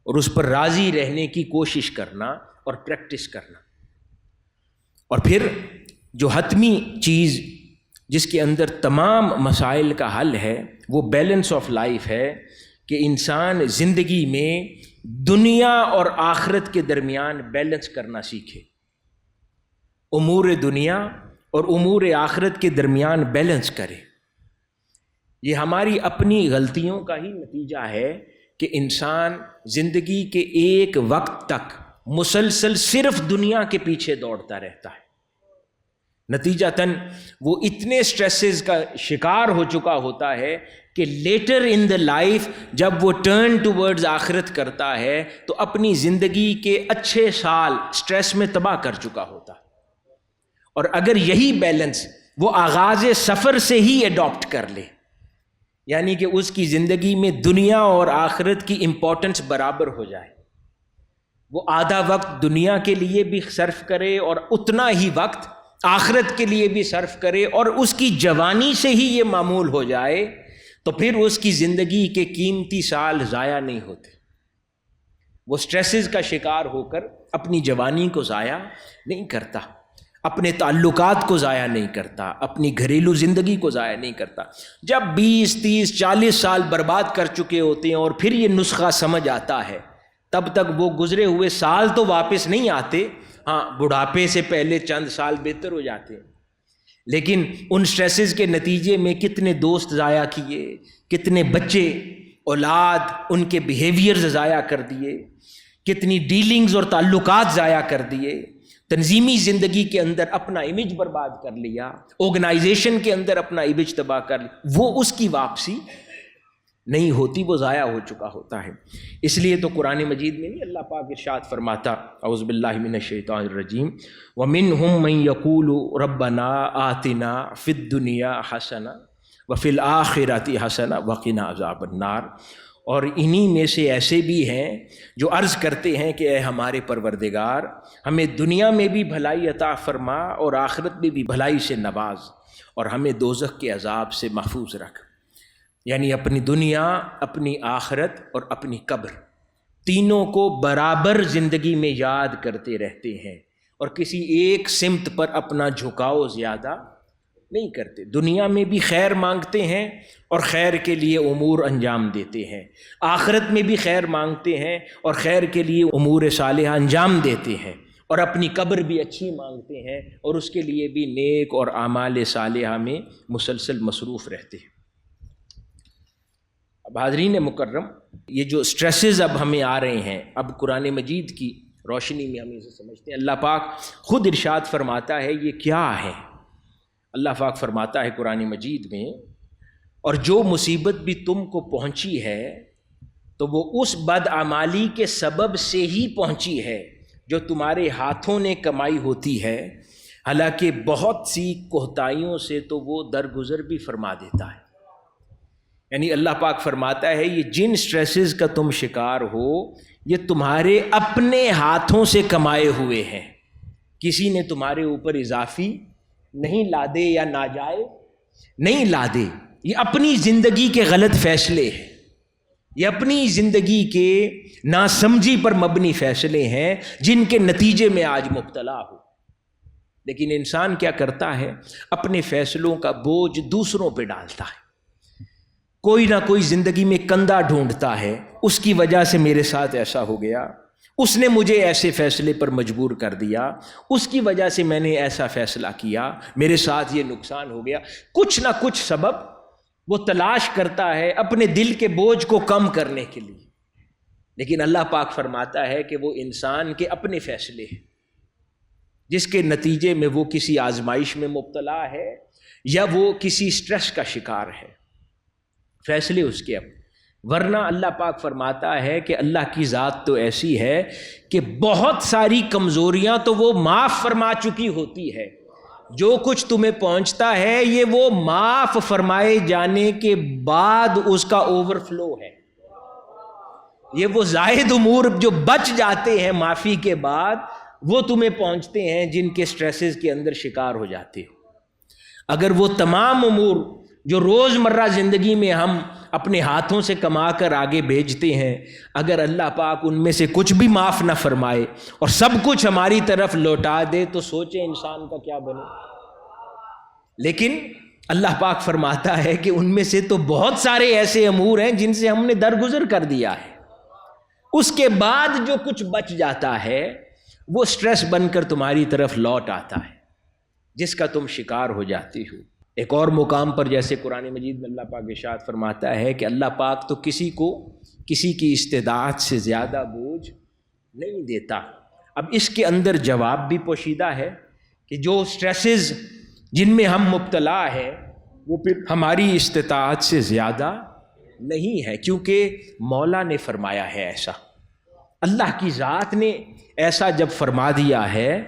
اور اس پر راضی رہنے کی کوشش کرنا اور پریکٹس کرنا۔ اور پھر جو حتمی چیز جس کے اندر تمام مسائل کا حل ہے، وہ بیلنس آف لائف ہے، کہ انسان زندگی میں دنیا اور آخرت کے درمیان بیلنس کرنا سیکھے، امور دنیا اور امور آخرت کے درمیان بیلنس کرے۔ یہ ہماری اپنی غلطیوں کا ہی نتیجہ ہے کہ انسان زندگی کے ایک وقت تک مسلسل صرف دنیا کے پیچھے دوڑتا رہتا ہے، نتیجتاً وہ اتنے سٹریسز کا شکار ہو چکا ہوتا ہے کہ لیٹر ان دا لائف جب وہ ٹرن ٹوورڈز آخرت کرتا ہے تو اپنی زندگی کے اچھے سال سٹریس میں تباہ کر چکا ہوتا ہے۔ اور اگر یہی بیلنس وہ آغاز سفر سے ہی اڈاپٹ کر لے، یعنی کہ اس کی زندگی میں دنیا اور آخرت کی امپورٹنس برابر ہو جائے، وہ آدھا وقت دنیا کے لیے بھی صرف کرے اور اتنا ہی وقت آخرت کے لیے بھی صرف کرے، اور اس کی جوانی سے ہی یہ معمول ہو جائے، تو پھر اس کی زندگی کے قیمتی سال ضائع نہیں ہوتے۔ وہ سٹریسز کا شکار ہو کر اپنی جوانی کو ضائع نہیں کرتا۔ اپنے تعلقات کو ضائع نہیں کرتا، اپنی گھریلو زندگی کو ضائع نہیں کرتا۔ جب 20 30 40 سال برباد کر چکے ہوتے ہیں اور پھر یہ نسخہ سمجھ آتا ہے، تب تک وہ گزرے ہوئے سال تو واپس نہیں آتے، ہاں بڑھاپے سے پہلے چند سال بہتر ہو جاتے ہیں، لیکن ان سٹریسز کے نتیجے میں کتنے دوست ضائع کیے، کتنے بچے، اولاد، ان کے بیہیویئرز ضائع کر دیے، کتنی ڈیلنگز اور تعلقات ضائع کر دیے، تنظیمی زندگی کے اندر اپنا امیج برباد کر لیا، آرگنائزیشن کے اندر اپنا امیج تباہ کر لیا، وہ اس کی واپسی نہیں ہوتی، وہ ضائع ہو چکا ہوتا ہے۔ اس لیے تو قرآن مجید میں نہیں اللہ پاک ارشاد فرماتا، اعوذ باللہ من الشیطان الرجیم، وَمِنْهُمْ مَنْ يَقُولُ رَبَّنَا آتِنَا فِي الدُّنْيَا حَسَنَةً وَفِي الْآخِرَةِ حَسَنَةً وَقِنَا عَذَابَ النَّارِ، اور انہی میں سے ایسے بھی ہیں جو عرض کرتے ہیں کہ اے ہمارے پروردگار، ہمیں دنیا میں بھی بھلائی عطا فرما اور آخرت میں بھی بھلائی سے نواز، اور ہمیں دوزخ کے عذاب سے محفوظ رکھ۔ یعنی اپنی دنیا، اپنی آخرت اور اپنی قبر، تینوں کو برابر زندگی میں یاد کرتے رہتے ہیں اور کسی ایک سمت پر اپنا جھکاؤ زیادہ نہیں کرتے۔ دنیا میں بھی خیر مانگتے ہیں اور خیر کے لیے امور انجام دیتے ہیں، آخرت میں بھی خیر مانگتے ہیں اور خیر کے لیے امور صالحہ انجام دیتے ہیں، اور اپنی قبر بھی اچھی مانگتے ہیں اور اس کے لیے بھی نیک اور اعمال صالحہ میں مسلسل مصروف رہتے ہیں۔ اب حاضرین مکرم، یہ جو سٹریسز اب ہمیں آ رہے ہیں، اب قرآن مجید کی روشنی میں ہم اسے سمجھتے ہیں۔ اللہ پاک خود ارشاد فرماتا ہے یہ کیا ہے۔ اللہ پاک فرماتا ہے قرآن مجید میں، اور جو مصیبت بھی تم کو پہنچی ہے تو وہ اس بدعمالی کے سبب سے ہی پہنچی ہے جو تمہارے ہاتھوں نے کمائی ہوتی ہے، حالانکہ بہت سی کوتاہیوں سے تو وہ درگزر بھی فرما دیتا ہے۔ یعنی اللہ پاک فرماتا ہے یہ جن سٹریسز کا تم شکار ہو یہ تمہارے اپنے ہاتھوں سے کمائے ہوئے ہیں، کسی نے تمہارے اوپر اضافی نہیں لادے یا ناجائز نہیں لادے، یہ اپنی زندگی کے غلط فیصلے ہیں، یہ اپنی زندگی کے ناسمجھی پر مبنی فیصلے ہیں جن کے نتیجے میں آج مبتلا ہو۔ لیکن انسان کیا کرتا ہے، اپنے فیصلوں کا بوجھ دوسروں پہ ڈالتا ہے، کوئی نہ کوئی زندگی میں کندھا ڈھونڈتا ہے، اس کی وجہ سے میرے ساتھ ایسا ہو گیا، اس نے مجھے ایسے فیصلے پر مجبور کر دیا، اس کی وجہ سے میں نے ایسا فیصلہ کیا، میرے ساتھ یہ نقصان ہو گیا۔ کچھ نہ کچھ سبب وہ تلاش کرتا ہے اپنے دل کے بوجھ کو کم کرنے کے لیے، لیکن اللہ پاک فرماتا ہے کہ وہ انسان کے اپنے فیصلے ہیں جس کے نتیجے میں وہ کسی آزمائش میں مبتلا ہے یا وہ کسی سٹریس کا شکار ہے، فیصلے اس کے اپنے۔ ورنہ اللہ پاک فرماتا ہے کہ اللہ کی ذات تو ایسی ہے کہ بہت ساری کمزوریاں تو وہ معاف فرما چکی ہوتی ہے، جو کچھ تمہیں پہنچتا ہے یہ وہ معاف فرمائے جانے کے بعد اس کا اوور فلو ہے، یہ وہ زائد امور جو بچ جاتے ہیں معافی کے بعد وہ تمہیں پہنچتے ہیں جن کے سٹریسز کے اندر شکار ہو جاتے ہو۔ اگر وہ تمام امور جو روز مرہ زندگی میں ہم اپنے ہاتھوں سے کما کر آگے بھیجتے ہیں، اگر اللہ پاک ان میں سے کچھ بھی معاف نہ فرمائے اور سب کچھ ہماری طرف لوٹا دے تو سوچیں انسان کا کیا بنے۔ لیکن اللہ پاک فرماتا ہے کہ ان میں سے تو بہت سارے ایسے امور ہیں جن سے ہم نے درگزر کر دیا ہے، اس کے بعد جو کچھ بچ جاتا ہے وہ سٹریس بن کر تمہاری طرف لوٹ آتا ہے جس کا تم شکار ہو جاتی ہو۔ ایک اور مقام پر جیسے قرآن مجید میں اللہ پاک ارشاد فرماتا ہے کہ اللہ پاک تو کسی کو کسی کی استطاعت سے زیادہ بوجھ نہیں دیتا۔ اب اس کے اندر جواب بھی پوشیدہ ہے کہ جو سٹریسز جن میں ہم مبتلا ہیں وہ پھر ہماری استطاعت سے زیادہ نہیں ہے، کیونکہ مولا نے فرمایا ہے ایسا، اللہ کی ذات نے ایسا جب فرما دیا ہے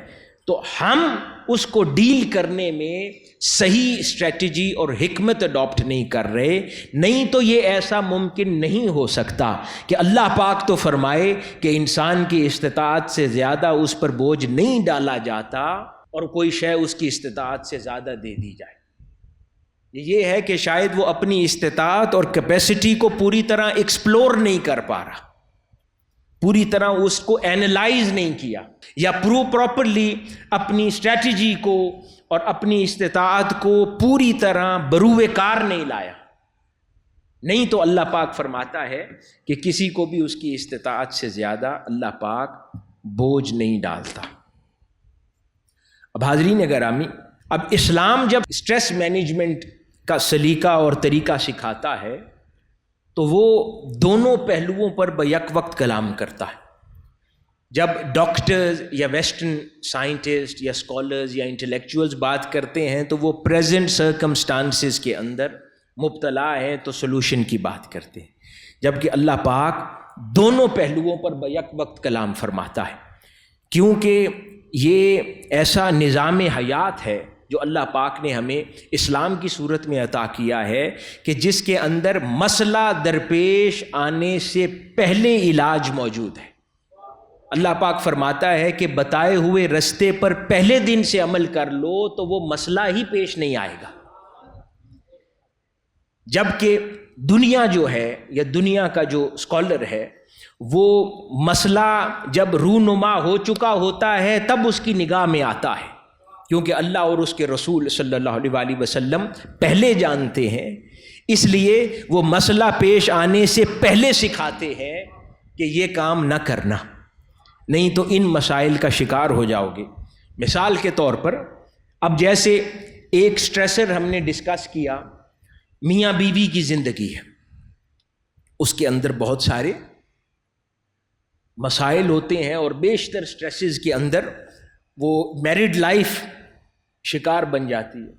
تو ہم اس کو ڈیل کرنے میں صحیح اسٹریٹجی اور حکمت اڈاپٹ نہیں کر رہے، نہیں تو یہ ایسا ممکن نہیں ہو سکتا کہ اللہ پاک تو فرمائے کہ انسان کی استطاعت سے زیادہ اس پر بوجھ نہیں ڈالا جاتا اور کوئی شے اس کی استطاعت سے زیادہ دے دی جائے۔ یہ ہے کہ شاید وہ اپنی استطاعت اور کیپیسٹی کو پوری طرح ایکسپلور نہیں کر پا رہا، پوری طرح اس کو اینالائز نہیں کیا یا پراپرلی اپنی اسٹریٹجی کو اور اپنی استطاعت کو پوری طرح بروئے کار نہیں لایا، نہیں تو اللہ پاک فرماتا ہے کہ کسی کو بھی اس کی استطاعت سے زیادہ اللہ پاک بوجھ نہیں ڈالتا۔ اب حاضرین گرامی، اب اسلام جب اسٹریس مینجمنٹ کا سلیقہ اور طریقہ سکھاتا ہے تو وہ دونوں پہلوؤں پر بیک وقت کلام کرتا ہے۔ جب ڈاکٹرز یا ویسٹرن سائنٹسٹ یا اسکالرز یا انٹلیکچوئلز بات کرتے ہیں تو وہ پریزنٹ سرکمسٹانسز کے اندر مبتلا ہیں تو سلوشن کی بات کرتے ہیں، جبکہ اللہ پاک دونوں پہلوؤں پر بیک وقت کلام فرماتا ہے، کیونکہ یہ ایسا نظام حیات ہے جو اللہ پاک نے ہمیں اسلام کی صورت میں عطا کیا ہے کہ جس کے اندر مسئلہ درپیش آنے سے پہلے علاج موجود ہے۔ اللہ پاک فرماتا ہے کہ بتائے ہوئے رستے پر پہلے دن سے عمل کر لو تو وہ مسئلہ ہی پیش نہیں آئے گا، جبکہ دنیا جو ہے یا دنیا کا جو اسکالر ہے وہ مسئلہ جب رونما ہو چکا ہوتا ہے تب اس کی نگاہ میں آتا ہے، کیونکہ اللہ اور اس کے رسول صلی اللہ علیہ وآلہ وسلم پہلے جانتے ہیں، اس لیے وہ مسئلہ پیش آنے سے پہلے سکھاتے ہیں کہ یہ کام نہ کرنا، نہیں تو ان مسائل کا شکار ہو جاؤ گے۔ مثال کے طور پر اب جیسے ایک سٹریسر ہم نے ڈسکس کیا، میاں بیوی کی زندگی ہے، اس کے اندر بہت سارے مسائل ہوتے ہیں اور بیشتر سٹریسز کے اندر وہ میرڈ لائف شکار بن جاتی ہے۔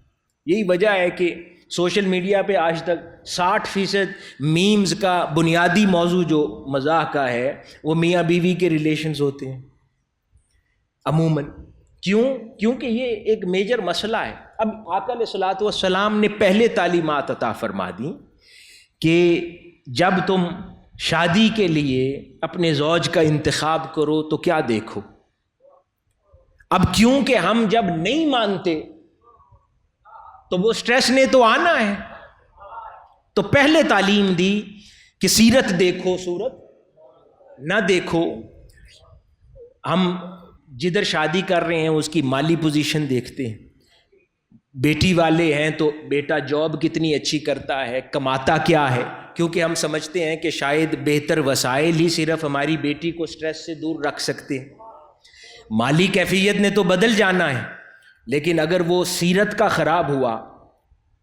یہی وجہ ہے کہ سوشل میڈیا پہ آج تک 60% میمز کا بنیادی موضوع جو مزاح کا ہے وہ میاں بیوی کے ریلیشنز ہوتے ہیں عموماً۔ کیونکہ یہ ایک میجر مسئلہ ہے۔ اب آقا علیہ الصلوۃ والسلام نے پہلے تعلیمات عطا فرما دیں کہ جب تم شادی کے لیے اپنے زوج کا انتخاب کرو تو کیا دیکھو۔ اب کیونکہ ہم جب نہیں مانتے تو وہ سٹریس نے تو آنا ہے، تو پہلے تعلیم دی کہ سیرت دیکھو، صورت نہ دیکھو۔ ہم جدھر شادی کر رہے ہیں اس کی مالی پوزیشن دیکھتے ہیں، بیٹی والے ہیں تو بیٹا جاب کتنی اچھی کرتا ہے، کماتا کیا ہے، کیونکہ ہم سمجھتے ہیں کہ شاید بہتر وسائل ہی صرف ہماری بیٹی کو سٹریس سے دور رکھ سکتے ہیں۔ مالی کیفیت نے تو بدل جانا ہے، لیکن اگر وہ سیرت کا خراب ہوا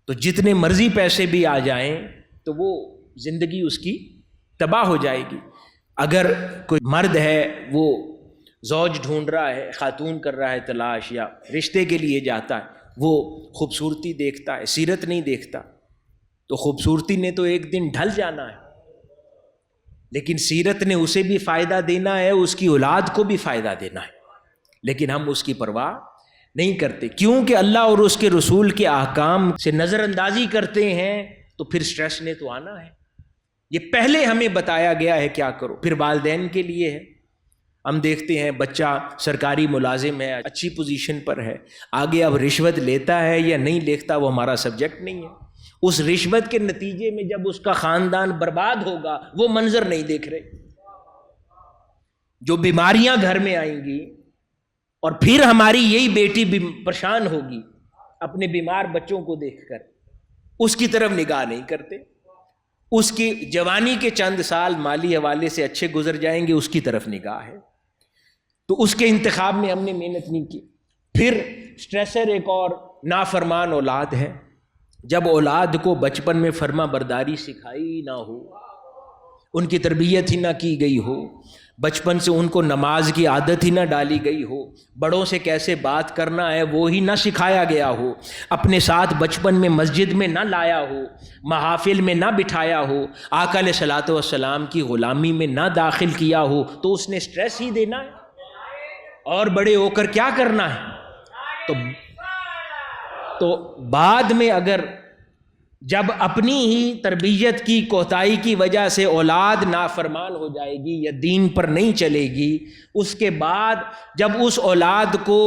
تو جتنے مرضی پیسے بھی آ جائیں تو وہ زندگی اس کی تباہ ہو جائے گی۔ اگر کوئی مرد ہے وہ زوج ڈھونڈ رہا ہے، خاتون کر رہا ہے تلاش یا رشتے کے لیے جاتا ہے، وہ خوبصورتی دیکھتا ہے، سیرت نہیں دیکھتا، تو خوبصورتی نے تو ایک دن ڈھل جانا ہے، لیکن سیرت نے اسے بھی فائدہ دینا ہے، اس کی اولاد کو بھی فائدہ دینا ہے، لیکن ہم اس کی پرواہ نہیں کرتے، کیونکہ اللہ اور اس کے رسول کے احکام سے نظر اندازی کرتے ہیں تو پھر سٹریس نے تو آنا ہے۔ یہ پہلے ہمیں بتایا گیا ہے کیا کرو۔ پھر والدین کے لیے ہے، ہم دیکھتے ہیں بچہ سرکاری ملازم ہے، اچھی پوزیشن پر ہے، آگے اب رشوت لیتا ہے یا نہیں لیتا وہ ہمارا سبجیکٹ نہیں ہے، اس رشوت کے نتیجے میں جب اس کا خاندان برباد ہوگا وہ منظر نہیں دیکھ رہے، جو بیماریاں گھر میں آئیں گی، اور پھر ہماری یہی بیٹی بھی پریشان ہوگی اپنے بیمار بچوں کو دیکھ کر، اس کی طرف نگاہ نہیں کرتے، اس کی جوانی کے چند سال مالی حوالے سے اچھے گزر جائیں گے، اس کی طرف نگاہ ہے، تو اس کے انتخاب میں ہم نے محنت نہیں کی۔ پھر سٹریسر ایک اور نافرمان اولاد ہے، جب اولاد کو بچپن میں فرما برداری سکھائی نہ ہو، ان کی تربیت ہی نہ کی گئی ہو، بچپن سے ان کو نماز کی عادت ہی نہ ڈالی گئی ہو، بڑوں سے کیسے بات کرنا ہے وہ ہی نہ سکھایا گیا ہو، اپنے ساتھ بچپن میں مسجد میں نہ لایا ہو، محافل میں نہ بٹھایا ہو، آقا علیہ الصلوۃ والسلام کی غلامی میں نہ داخل کیا ہو، تو اس نے سٹریس ہی دینا ہے، اور بڑے ہو کر کیا کرنا ہے۔ تو بعد میں اگر جب اپنی ہی تربیت کی کوتاہی کی وجہ سے اولاد نافرمان ہو جائے گی یا دین پر نہیں چلے گی، اس کے بعد جب اس اولاد کو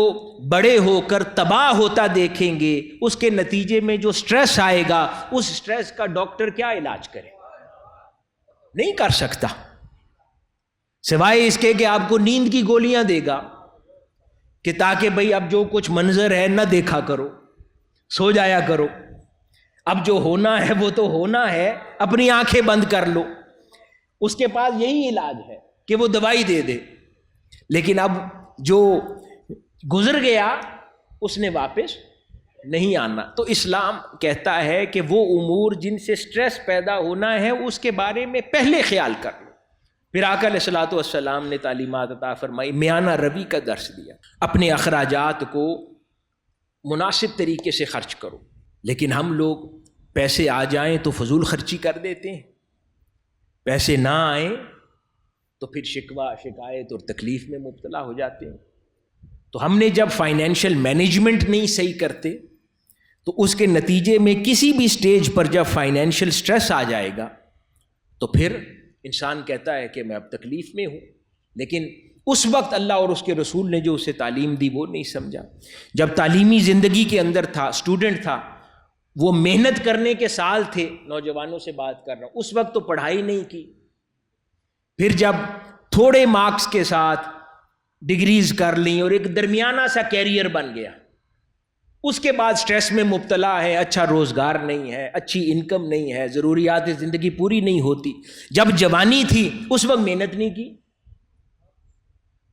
بڑے ہو کر تباہ ہوتا دیکھیں گے، اس کے نتیجے میں جو سٹریس آئے گا، اس سٹریس کا ڈاکٹر کیا علاج کرے؟ نہیں کر سکتا۔ سوائے اس کے کہ آپ کو نیند کی گولیاں دے گا کہ تاکہ بھئی اب جو کچھ منظر ہے نہ دیکھا کرو، سو جایا کرو، اب جو ہونا ہے وہ تو ہونا ہے، اپنی آنکھیں بند کر لو۔ اس کے پاس یہی علاج ہے کہ وہ دوائی دے دے، لیکن اب جو گزر گیا اس نے واپس نہیں آنا۔ تو اسلام کہتا ہے کہ وہ امور جن سے سٹریس پیدا ہونا ہے اس کے بارے میں پہلے خیال کر لو۔ پھر آقا علیہ الصلوۃ والسلام نے تعلیمات عطا فرمائی، میانہ روی کا درس دیا، اپنے اخراجات کو مناسب طریقے سے خرچ کرو۔ لیکن ہم لوگ پیسے آ جائیں تو فضول خرچی کر دیتے ہیں، پیسے نہ آئیں تو پھر شکوہ شکایت اور تکلیف میں مبتلا ہو جاتے ہیں۔ تو ہم نے جب فائنینشیل مینجمنٹ نہیں صحیح کرتے تو اس کے نتیجے میں کسی بھی سٹیج پر جب فائنینشیل سٹریس آ جائے گا تو پھر انسان کہتا ہے کہ میں اب تکلیف میں ہوں، لیکن اس وقت اللہ اور اس کے رسول نے جو اسے تعلیم دی وہ نہیں سمجھا۔ جب تعلیمی زندگی کے اندر تھا، اسٹوڈنٹ تھا، وہ محنت کرنے کے سال تھے، نوجوانوں سے بات کر رہا ہوں، اس وقت تو پڑھائی نہیں کی۔ پھر جب تھوڑے مارکس کے ساتھ ڈگریز کر لیں اور ایک درمیانہ سا کیریئر بن گیا، اس کے بعد سٹریس میں مبتلا ہے، اچھا روزگار نہیں ہے، اچھی انکم نہیں ہے، ضروریات زندگی پوری نہیں ہوتی۔ جب جوانی تھی اس وقت محنت نہیں کی،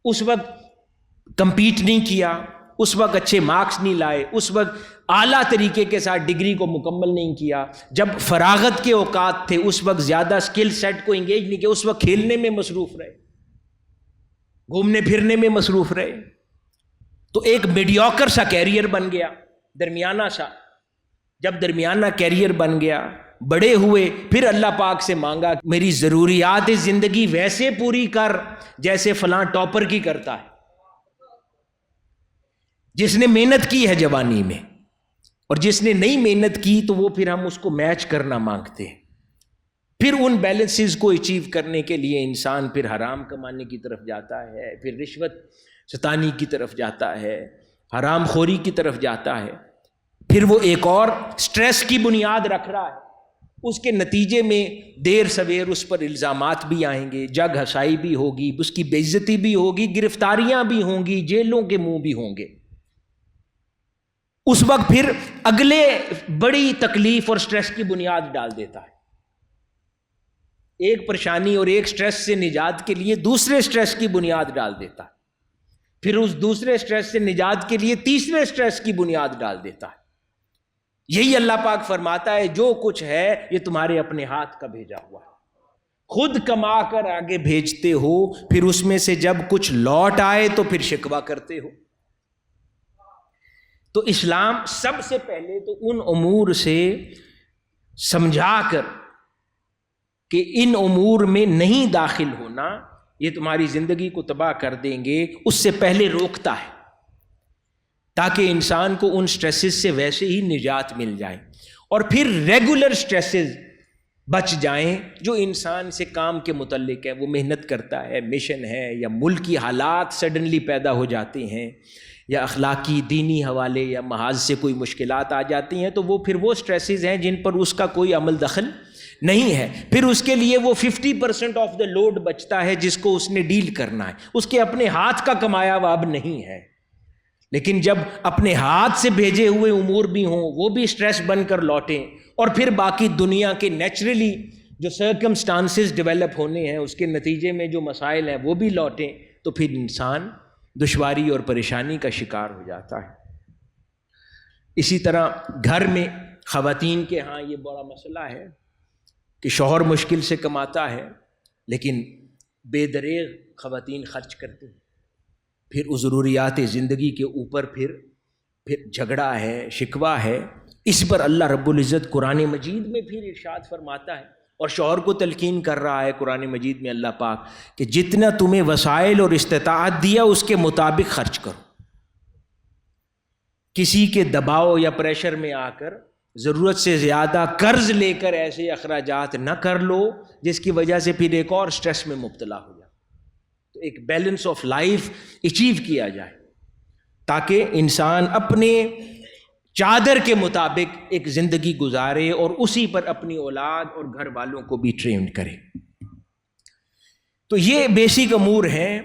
اس وقت کمپیٹ نہیں کیا، اس وقت اچھے مارکس نہیں لائے، اس وقت اعلیٰ طریقے کے ساتھ ڈگری کو مکمل نہیں کیا۔ جب فراغت کے اوقات تھے اس وقت زیادہ سکل سیٹ کو انگیج نہیں کیا، اس وقت کھیلنے میں مصروف رہے، گھومنے پھرنے میں مصروف رہے، تو ایک میڈیوکر سا کیریئر بن گیا، درمیانہ سا۔ جب درمیانہ کیریئر بن گیا، بڑے ہوئے، پھر اللہ پاک سے مانگا میری ضروریات زندگی ویسے پوری کر جیسے فلاں ٹاپر کی کرتا ہے، جس نے محنت کی ہے جوانی میں، اور جس نے نہیں محنت کی تو وہ پھر ہم اس کو میچ کرنا مانگتے ہیں۔ پھر ان بیلنسز کو اچیو کرنے کے لیے انسان پھر حرام کمانے کی طرف جاتا ہے، پھر رشوت ستانی کی طرف جاتا ہے، حرام خوری کی طرف جاتا ہے، پھر وہ ایک اور سٹریس کی بنیاد رکھ رہا ہے۔ اس کے نتیجے میں دیر سویر اس پر الزامات بھی آئیں گے، جگ ہسائی بھی ہوگی، اس کی بے عزتی بھی ہوگی، گرفتاریاں بھی ہوں گی، جیلوں کے منہ بھی ہوں گے۔ اس وقت پھر اگلے بڑی تکلیف اور سٹریس کی بنیاد ڈال دیتا ہے۔ ایک پریشانی اور ایک سٹریس سے نجات کے لیے دوسرے سٹریس کی بنیاد ڈال دیتا ہے، پھر اس دوسرے سٹریس سے نجات کے لیے تیسرے سٹریس کی بنیاد ڈال دیتا ہے۔ یہی اللہ پاک فرماتا ہے جو کچھ ہے یہ تمہارے اپنے ہاتھ کا بھیجا ہوا ہے، خود کما کر آگے بھیجتے ہو، پھر اس میں سے جب کچھ لوٹ آئے تو پھر شکوہ کرتے ہو۔ تو اسلام سب سے پہلے تو ان امور سے سمجھا کر کہ ان امور میں نہیں داخل ہونا، یہ تمہاری زندگی کو تباہ کر دیں گے، اس سے پہلے روکتا ہے تاکہ انسان کو ان سٹریسز سے ویسے ہی نجات مل جائے، اور پھر ریگولر سٹریسز بچ جائیں جو انسان سے کام کے متعلق ہے، وہ محنت کرتا ہے، مشن ہے، یا ملک کی حالات سڈنلی پیدا ہو جاتے ہیں، یا اخلاقی دینی حوالے یا محاذ سے کوئی مشکلات آ جاتی ہیں، تو وہ پھر وہ سٹریسز ہیں جن پر اس کا کوئی عمل دخل نہیں ہے۔ پھر اس کے لیے وہ 50% آف دا لوڈ بچتا ہے جس کو اس نے ڈیل کرنا ہے، اس کے اپنے ہاتھ کا کمایا ہوا اب نہیں ہے۔ لیکن جب اپنے ہاتھ سے بھیجے ہوئے امور بھی ہوں، وہ بھی سٹریس بن کر لوٹیں، اور پھر باقی دنیا کے نیچرلی جو سرکمسٹانسز ڈیولپ ہونے ہیں اس کے نتیجے میں جو مسائل ہیں وہ بھی لوٹیں، تو پھر انسان دشواری اور پریشانی کا شکار ہو جاتا ہے۔ اسی طرح گھر میں خواتین کے ہاں یہ بڑا مسئلہ ہے کہ شوہر مشکل سے کماتا ہے لیکن بے دریغ خواتین خرچ کرتی ہیں، پھر ضروریات زندگی کے اوپر پھر جھگڑا ہے، شکوہ ہے۔ اس پر اللہ رب العزت قرآن مجید میں پھر ارشاد فرماتا ہے اور شوہر کو تلقین کر رہا ہے قرآن مجید میں اللہ پاک کہ جتنا تمہیں وسائل اور استطاعت دیا اس کے مطابق خرچ کرو، کسی کے دباؤ یا پریشر میں آ کر ضرورت سے زیادہ قرض لے کر ایسے اخراجات نہ کر لو جس کی وجہ سے پھر ایک اور سٹریس میں مبتلا ہو جائے۔ تو ایک بیلنس آف لائف اچیو کیا جائے تاکہ انسان اپنے چادر کے مطابق ایک زندگی گزارے اور اسی پر اپنی اولاد اور گھر والوں کو بھی ٹرینڈ کرے۔ تو یہ بیسک امور ہیں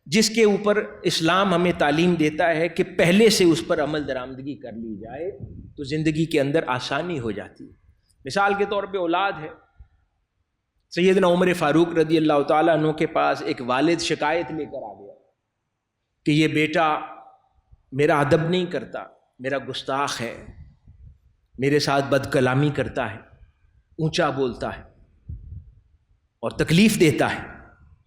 جس کے اوپر اسلام ہمیں تعلیم دیتا ہے کہ پہلے سے اس پر عمل درآمدگی کر لی جائے تو زندگی کے اندر آسانی ہو جاتی ہے۔ مثال کے طور پہ اولاد ہے، سیدنا عمر فاروق رضی اللہ تعالیٰ عنہ کے پاس ایک والد شکایت لے کر آ گیا کہ یہ بیٹا میرا ادب نہیں کرتا، میرا گستاخ ہے، میرے ساتھ بد کلامی کرتا ہے، اونچا بولتا ہے اور تکلیف دیتا ہے۔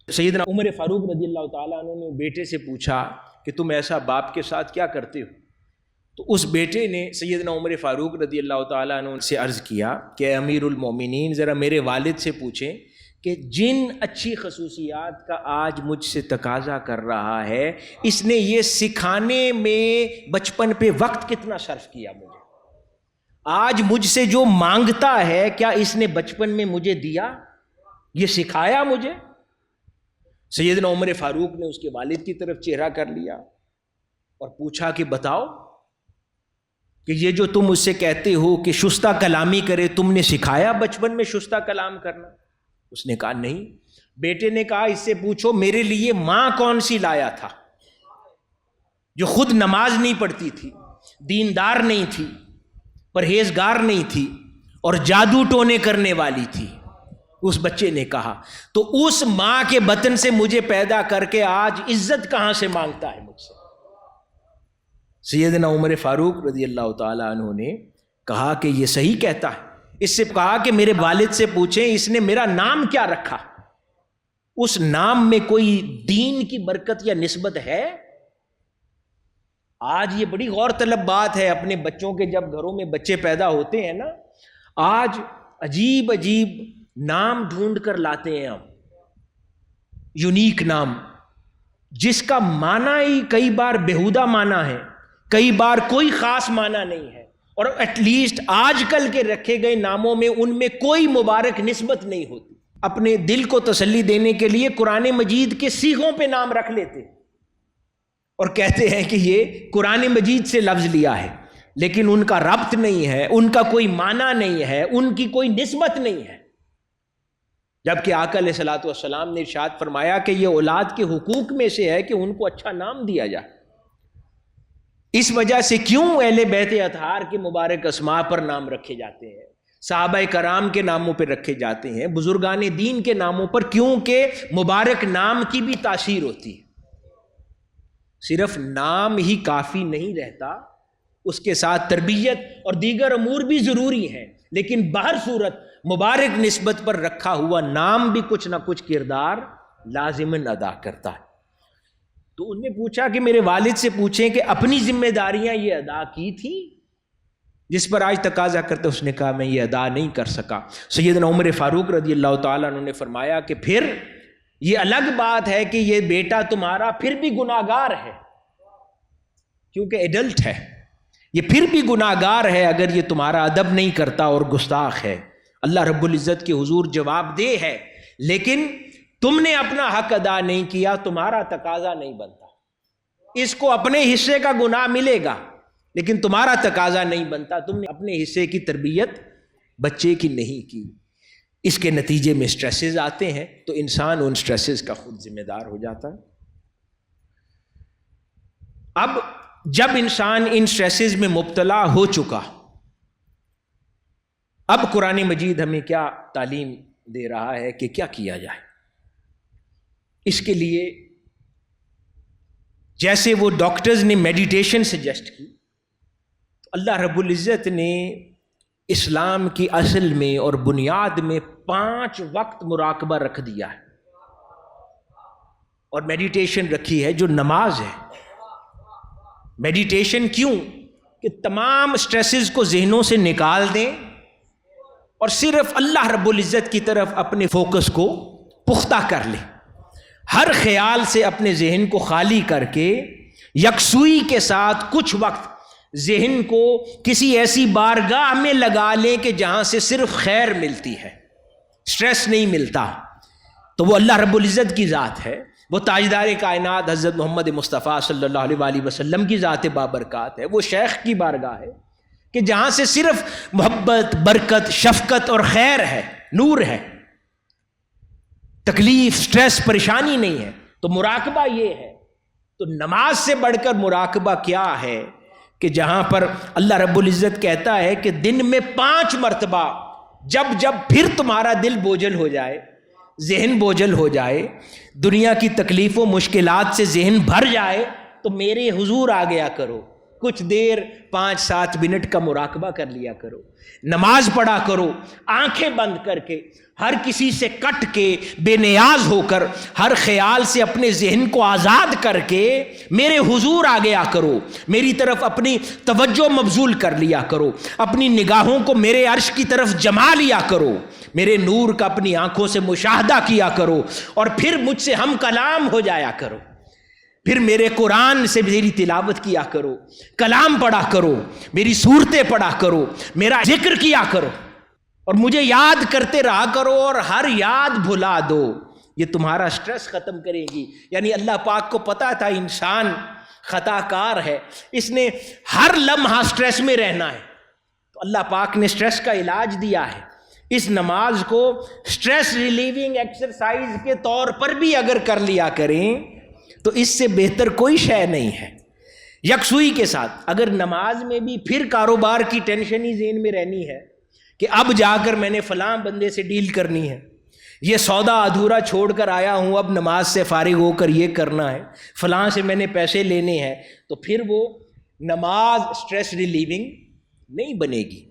سیدنا عمر فاروق رضی اللہ تعالیٰ عنہ نے بیٹے سے پوچھا کہ تم ایسا باپ کے ساتھ کیا کرتے ہو؟ تو اس بیٹے نے سیدنا عمر فاروق رضی اللہ تعالیٰ عنہ سے عرض کیا کہ اے امیر المومنین، ذرا میرے والد سے پوچھیں کہ جن اچھی خصوصیات کا آج مجھ سے تقاضا کر رہا ہے، اس نے یہ سکھانے میں بچپن پہ وقت کتنا صرف کیا مجھے، آج مجھ سے جو مانگتا ہے کیا اس نے بچپن میں مجھے دیا، یہ سکھایا مجھے؟ سیدنا عمر فاروق نے اس کے والد کی طرف چہرہ کر لیا اور پوچھا کہ بتاؤ کہ یہ جو تم اس سے کہتے ہو کہ شستہ کلامی کرے، تم نے سکھایا بچپن میں شستہ کلام کرنا؟ اس نے کہا نہیں۔ بیٹے نے کہا اس سے پوچھو میرے لیے ماں کون سی لایا تھا جو خود نماز نہیں پڑھتی تھی، دیندار نہیں تھی، پرہیزگار نہیں تھی اور جادو ٹونے کرنے والی تھی؟ اس بچے نے کہا تو اس ماں کے بطن سے مجھے پیدا کر کے آج عزت کہاں سے مانگتا ہے مجھ سے؟ سیدنا عمر فاروق رضی اللہ تعالیٰ عنہ نے کہا کہ یہ صحیح کہتا ہے۔ اس سے کہا کہ میرے والد سے پوچھیں اس نے میرا نام کیا رکھا، اس نام میں کوئی دین کی برکت یا نسبت ہے؟ آج یہ بڑی غور طلب بات ہے، اپنے بچوں کے جب گھروں میں بچے پیدا ہوتے ہیں نا، آج عجیب عجیب نام ڈھونڈ کر لاتے ہیں ہم، یونیک نام جس کا معنی ہی کئی بار بیہودہ معنی ہے، کئی بار کوئی خاص معنی نہیں ہے، اور ایٹ لیسٹ آج کل کے رکھے گئے ناموں میں ان میں کوئی مبارک نسبت نہیں ہوتی۔ اپنے دل کو تسلی دینے کے لیے قرآن مجید کے صیغوں پہ نام رکھ لیتے اور کہتے ہیں کہ یہ قرآن مجید سے لفظ لیا ہے، لیکن ان کا ربط نہیں ہے، ان کا کوئی معنی نہیں ہے، ان کی کوئی نسبت نہیں ہے۔ جبکہ آقا علیہ الصلوۃ والسلام نے ارشاد فرمایا کہ یہ اولاد کے حقوق میں سے ہے کہ ان کو اچھا نام دیا جائے۔ اس وجہ سے کیوں اہل بیت اطہار کے مبارک اسماء پر نام رکھے جاتے ہیں، صحابہ کرام کے ناموں پہ رکھے جاتے ہیں، بزرگان دین کے ناموں پر، کیونکہ مبارک نام کی بھی تاثیر ہوتی ہے۔ صرف نام ہی کافی نہیں رہتا، اس کے ساتھ تربیت اور دیگر امور بھی ضروری ہیں، لیکن بہر صورت مبارک نسبت پر رکھا ہوا نام بھی کچھ نہ کچھ کردار لازماً ادا کرتا ہے۔ تو انہوں نے پوچھا کہ میرے والد سے پوچھیں کہ اپنی ذمہ داریاں یہ ادا کی تھی جس پر آج تقاضا کرتے؟ اس نے کہا میں یہ ادا نہیں کر سکا۔ سیدنا عمر فاروق رضی اللہ تعالیٰ عنہ نے فرمایا کہ پھر یہ الگ بات ہے کہ یہ بیٹا تمہارا پھر بھی گناہگار ہے، کیونکہ ایڈلٹ ہے، یہ پھر بھی گناہگار ہے اگر یہ تمہارا ادب نہیں کرتا اور گستاخ ہے۔ اللہ رب العزت کے حضور جواب دہ ہے، لیکن تم نے اپنا حق ادا نہیں کیا، تمہارا تقاضا نہیں بنتا۔ اس کو اپنے حصے کا گناہ ملے گا لیکن تمہارا تقاضا نہیں بنتا، تم نے اپنے حصے کی تربیت بچے کی نہیں کی۔ اس کے نتیجے میں سٹریسز آتے ہیں تو انسان ان سٹریسز کا خود ذمہ دار ہو جاتا ہے۔ اب جب انسان ان سٹریسز میں مبتلا ہو چکا، اب قرآن مجید ہمیں کیا تعلیم دے رہا ہے کہ کیا کیا جائے؟ اس کے لیے جیسے وہ ڈاکٹرز نے میڈیٹیشن سجیسٹ کی، تو اللہ رب العزت نے اسلام کی اصل میں اور بنیاد میں 5 وقت مراقبہ رکھ دیا ہے، اور میڈیٹیشن رکھی ہے جو نماز ہے۔ میڈیٹیشن کیوں؟ کہ تمام سٹریسز کو ذہنوں سے نکال دیں اور صرف اللہ رب العزت کی طرف اپنے فوکس کو پختہ کر لیں، ہر خیال سے اپنے ذہن کو خالی کر کے یکسوئی کے ساتھ کچھ وقت ذہن کو کسی ایسی بارگاہ میں لگا لیں کہ جہاں سے صرف خیر ملتی ہے، سٹریس نہیں ملتا۔ تو وہ اللہ رب العزت کی ذات ہے، وہ تاجدار کائنات حضرت محمد مصطفیٰ صلی اللہ علیہ وآلہ وسلم کی ذات بابرکات ہے، وہ شیخ کی بارگاہ ہے کہ جہاں سے صرف محبت، برکت، شفقت اور خیر ہے، نور ہے۔ تکلیف، سٹریس، پریشانی نہیں ہے. تو مراقبہ یہ ہے. تو نماز سے بڑھ کر مراقبہ کیا ہے کہ جہاں پر اللہ رب العزت کہتا ہے کہ دن میں 5 مرتبہ جب پھر تمہارا دل بوجھل ہو جائے، ذہن بوجھل ہو جائے، دنیا کی تکلیف و مشکلات سے ذہن بھر جائے، تو میرے حضور آ گیا کرو، کچھ دیر 5-7 منٹ کا مراقبہ کر لیا کرو، نماز پڑھا کرو آنکھیں بند کر کے، ہر کسی سے کٹ کے، بے نیاز ہو کر، ہر خیال سے اپنے ذہن کو آزاد کر کے میرے حضور آ گیا کرو، میری طرف اپنی توجہ مبذول کر لیا کرو، اپنی نگاہوں کو میرے عرش کی طرف جما لیا کرو، میرے نور کا اپنی آنکھوں سے مشاہدہ کیا کرو، اور پھر مجھ سے ہم کلام ہو جایا کرو، پھر میرے قرآن سے میری تلاوت کیا کرو، کلام پڑھا کرو، میری صورتیں پڑھا کرو، میرا ذکر کیا کرو، اور مجھے یاد کرتے رہا کرو، اور ہر یاد بھلا دو. یہ تمہارا سٹریس ختم کرے گی. یعنی اللہ پاک کو پتا تھا انسان خطا کار ہے، اس نے ہر لمحہ سٹریس میں رہنا ہے، تو اللہ پاک نے سٹریس کا علاج دیا ہے. اس نماز کو سٹریس ریلیونگ ایکسرسائز کے طور پر بھی اگر کر لیا کریں تو اس سے بہتر کوئی شے نہیں ہے. یکسوئی کے ساتھ اگر نماز میں بھی پھر کاروبار کی ٹینشن ہی ذہن میں رہنی ہے کہ اب جا کر میں نے فلاں بندے سے ڈیل کرنی ہے، یہ سودا ادھورا چھوڑ کر آیا ہوں، اب نماز سے فارغ ہو کر یہ کرنا ہے، فلاں سے میں نے پیسے لینے ہیں، تو پھر وہ نماز سٹریس ریلیونگ نہیں بنے گی.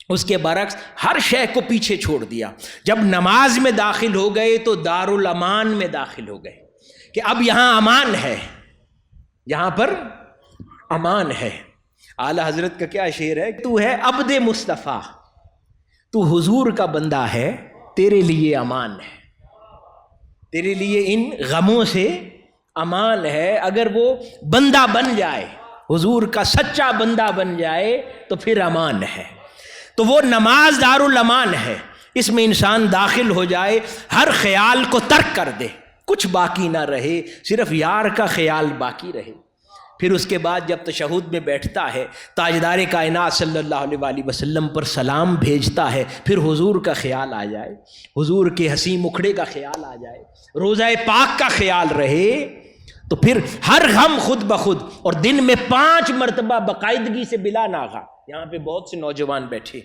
اس کے برعکس ہر شے کو پیچھے چھوڑ دیا. جب نماز میں داخل ہو گئے تو دارالامان میں داخل ہو گئے کہ اب یہاں امان ہے، یہاں پر امان ہے. اعلیٰ حضرت کا کیا شعر ہے، تو ہے عبد مصطفیٰ، تو حضور کا بندہ ہے، تیرے لیے امان ہے، تیرے لیے ان غموں سے امان ہے. اگر وہ بندہ بن جائے، حضور کا سچا بندہ بن جائے تو پھر امان ہے. تو وہ نماز دارالامان ہے، اس میں انسان داخل ہو جائے، ہر خیال کو ترک کر دے، کچھ باقی نہ رہے، صرف یار کا خیال باقی رہے. پھر اس کے بعد جب تشہد میں بیٹھتا ہے، تاجدار کائنات صلی اللہ علیہ وآلہ وسلم پر سلام بھیجتا ہے، پھر حضور کا خیال آ جائے، حضور کے حسین مکھڑے کا خیال آ جائے، روضہ پاک کا خیال رہے، تو پھر ہر غم خود بخود. اور دن میں 5 مرتبہ باقاعدگی سے بلا ناغہ، یہاں پہ بہت سے نوجوان بیٹھے